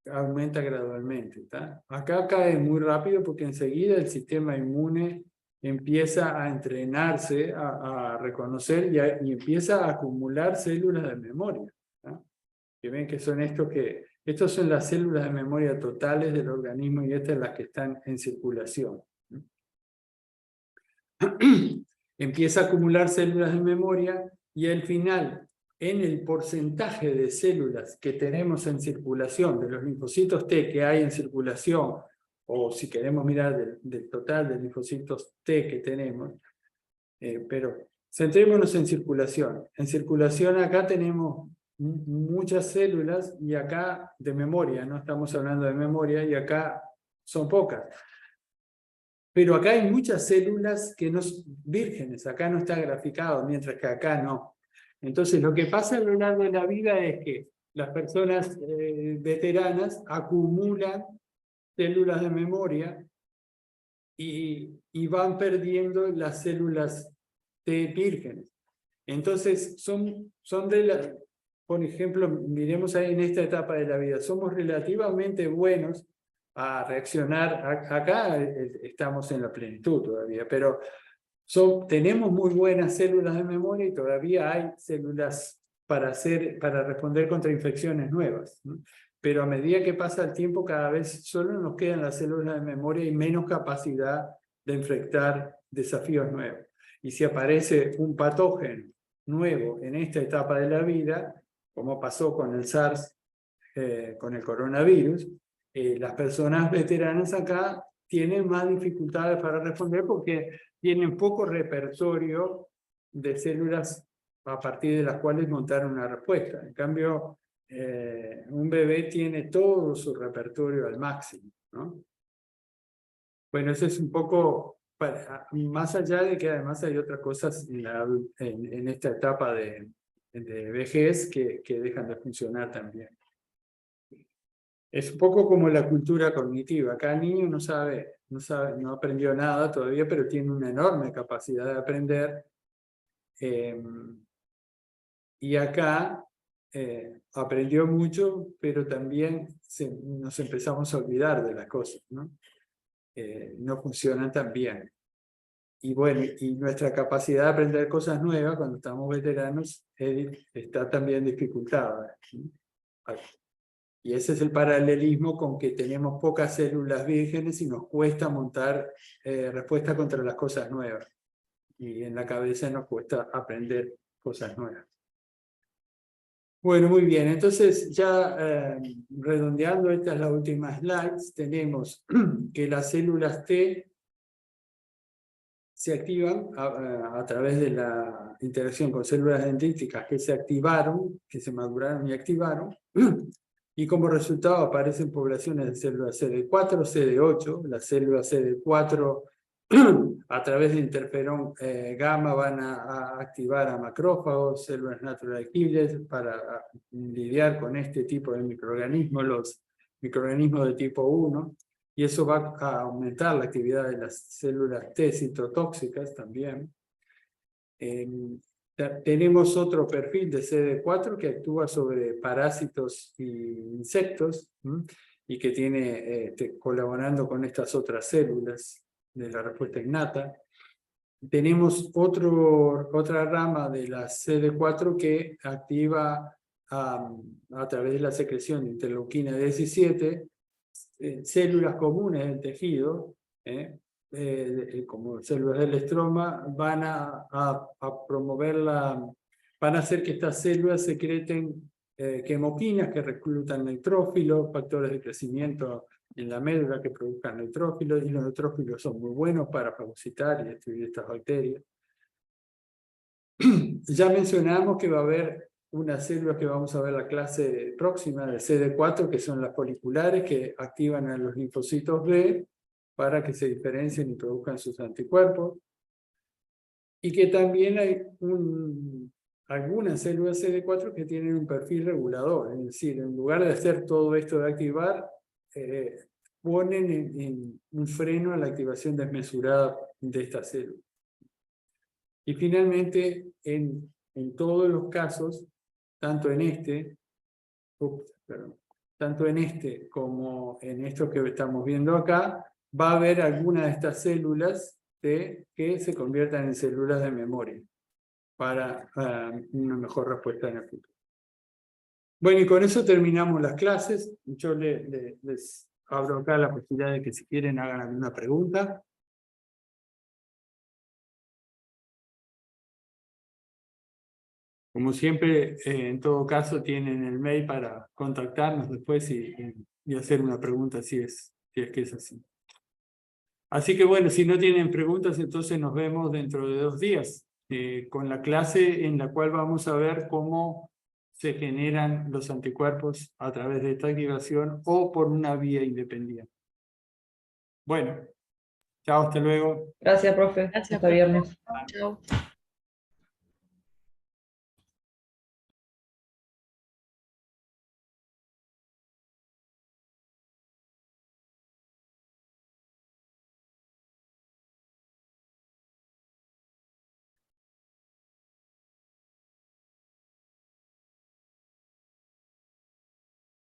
A: aumenta gradualmente. Acá cae muy rápido porque enseguida el sistema inmune empieza a entrenarse, a reconocer y empieza a acumular células de memoria. Que ven que son estos son las células de memoria totales del organismo y estas son las que están en circulación. Empieza a acumular células de memoria y al final, en el porcentaje de células que tenemos en circulación, de los linfocitos T que hay en circulación, o si queremos mirar del total de linfocitos T que tenemos, pero centrémonos en circulación. En circulación acá tenemos muchas células y acá de memoria, no estamos hablando de memoria, y acá son pocas. Pero acá hay muchas células que no son vírgenes, acá no está graficado, mientras que acá no. Entonces lo que pasa a lo largo de la vida es que las personas veteranas acumulan células de memoria y van perdiendo las células T vírgenes. Entonces por ejemplo, miremos ahí en esta etapa de la vida, somos relativamente buenos a reaccionar, acá estamos en la plenitud todavía, pero tenemos muy buenas células de memoria y todavía hay células para responder contra infecciones nuevas, ¿no? Pero a medida que pasa el tiempo, cada vez solo nos quedan las células de memoria y menos capacidad de enfrentar desafíos nuevos. Y si aparece un patógeno nuevo en esta etapa de la vida, como pasó con el SARS, con el coronavirus, las personas veteranas acá tienen más dificultades para responder porque tienen poco repertorio de células a partir de las cuales montar una respuesta. En cambio, un bebé tiene todo su repertorio al máximo, ¿no? Bueno, eso es un poco, más allá de que además hay otras cosas en esta etapa de vejez que dejan de funcionar también. Es un poco como la cultura cognitiva. Cada niño no aprendió nada todavía, pero tiene una enorme capacidad de aprender. Y acá aprendió mucho, pero también nos empezamos a olvidar de las cosas, ¿no? No funcionan tan bien. Y bueno, y nuestra capacidad de aprender cosas nuevas cuando estamos veteranos está también dificultada, ¿no? Y ese es el paralelismo con que tenemos pocas células vírgenes y nos cuesta montar respuesta contra las cosas nuevas. Y en la cabeza nos cuesta aprender cosas nuevas. Bueno, muy bien. Entonces, ya redondeando, esta es la última slide. Tenemos que las células T se activan a través de la interacción con células dendríticas que se activaron, que se maduraron y activaron. Y como resultado aparecen poblaciones de células CD4, CD8. Las células CD4 a través de interferón gamma van a activar a macrófagos, células natural killers, para lidiar con este tipo de microorganismos, los microorganismos de tipo 1. Y eso va a aumentar la actividad de las células T citotóxicas también. Tenemos otro perfil de CD4 que actúa sobre parásitos y insectos, y que tiene colaborando con estas otras células de la respuesta innata. Tenemos otra rama de la CD4 que activa a través de la secreción de interleuquina 17 células comunes del tejido, como células del estroma, van a promover van a hacer que estas células secreten quemoquinas que reclutan neutrófilos, factores de crecimiento en la médula que produzcan neutrófilos, y los neutrófilos son muy buenos para fagocitar y destruir estas bacterias. Ya mencionamos que va a haber unas células que vamos a ver la clase próxima de CD4, que son las foliculares, que activan a los linfocitos B para que se diferencien y produzcan sus anticuerpos. Y que también hay algunas células CD4 que tienen un perfil regulador, es decir, en lugar de hacer todo esto de activar, ponen en un freno a la activación desmesurada de estas células. Y finalmente, en todos los casos, tanto en este como en esto que estamos viendo acá, va a haber alguna de estas células que se conviertan en células de memoria para una mejor respuesta en el futuro. Bueno, y con eso terminamos las clases. Yo les abro acá la posibilidad de que si quieren hagan alguna pregunta. Como siempre, en todo caso, tienen el mail para contactarnos después y hacer una pregunta si es que es así. Así que bueno, si no tienen preguntas, entonces nos vemos dentro de 2 días con la clase en la cual vamos a ver cómo se generan los anticuerpos a través de esta activación o por una vía independiente. Bueno, chao, hasta luego.
B: Gracias, profe.
C: Gracias,
B: Hasta
C: profe.
B: viernes.
C: Chao.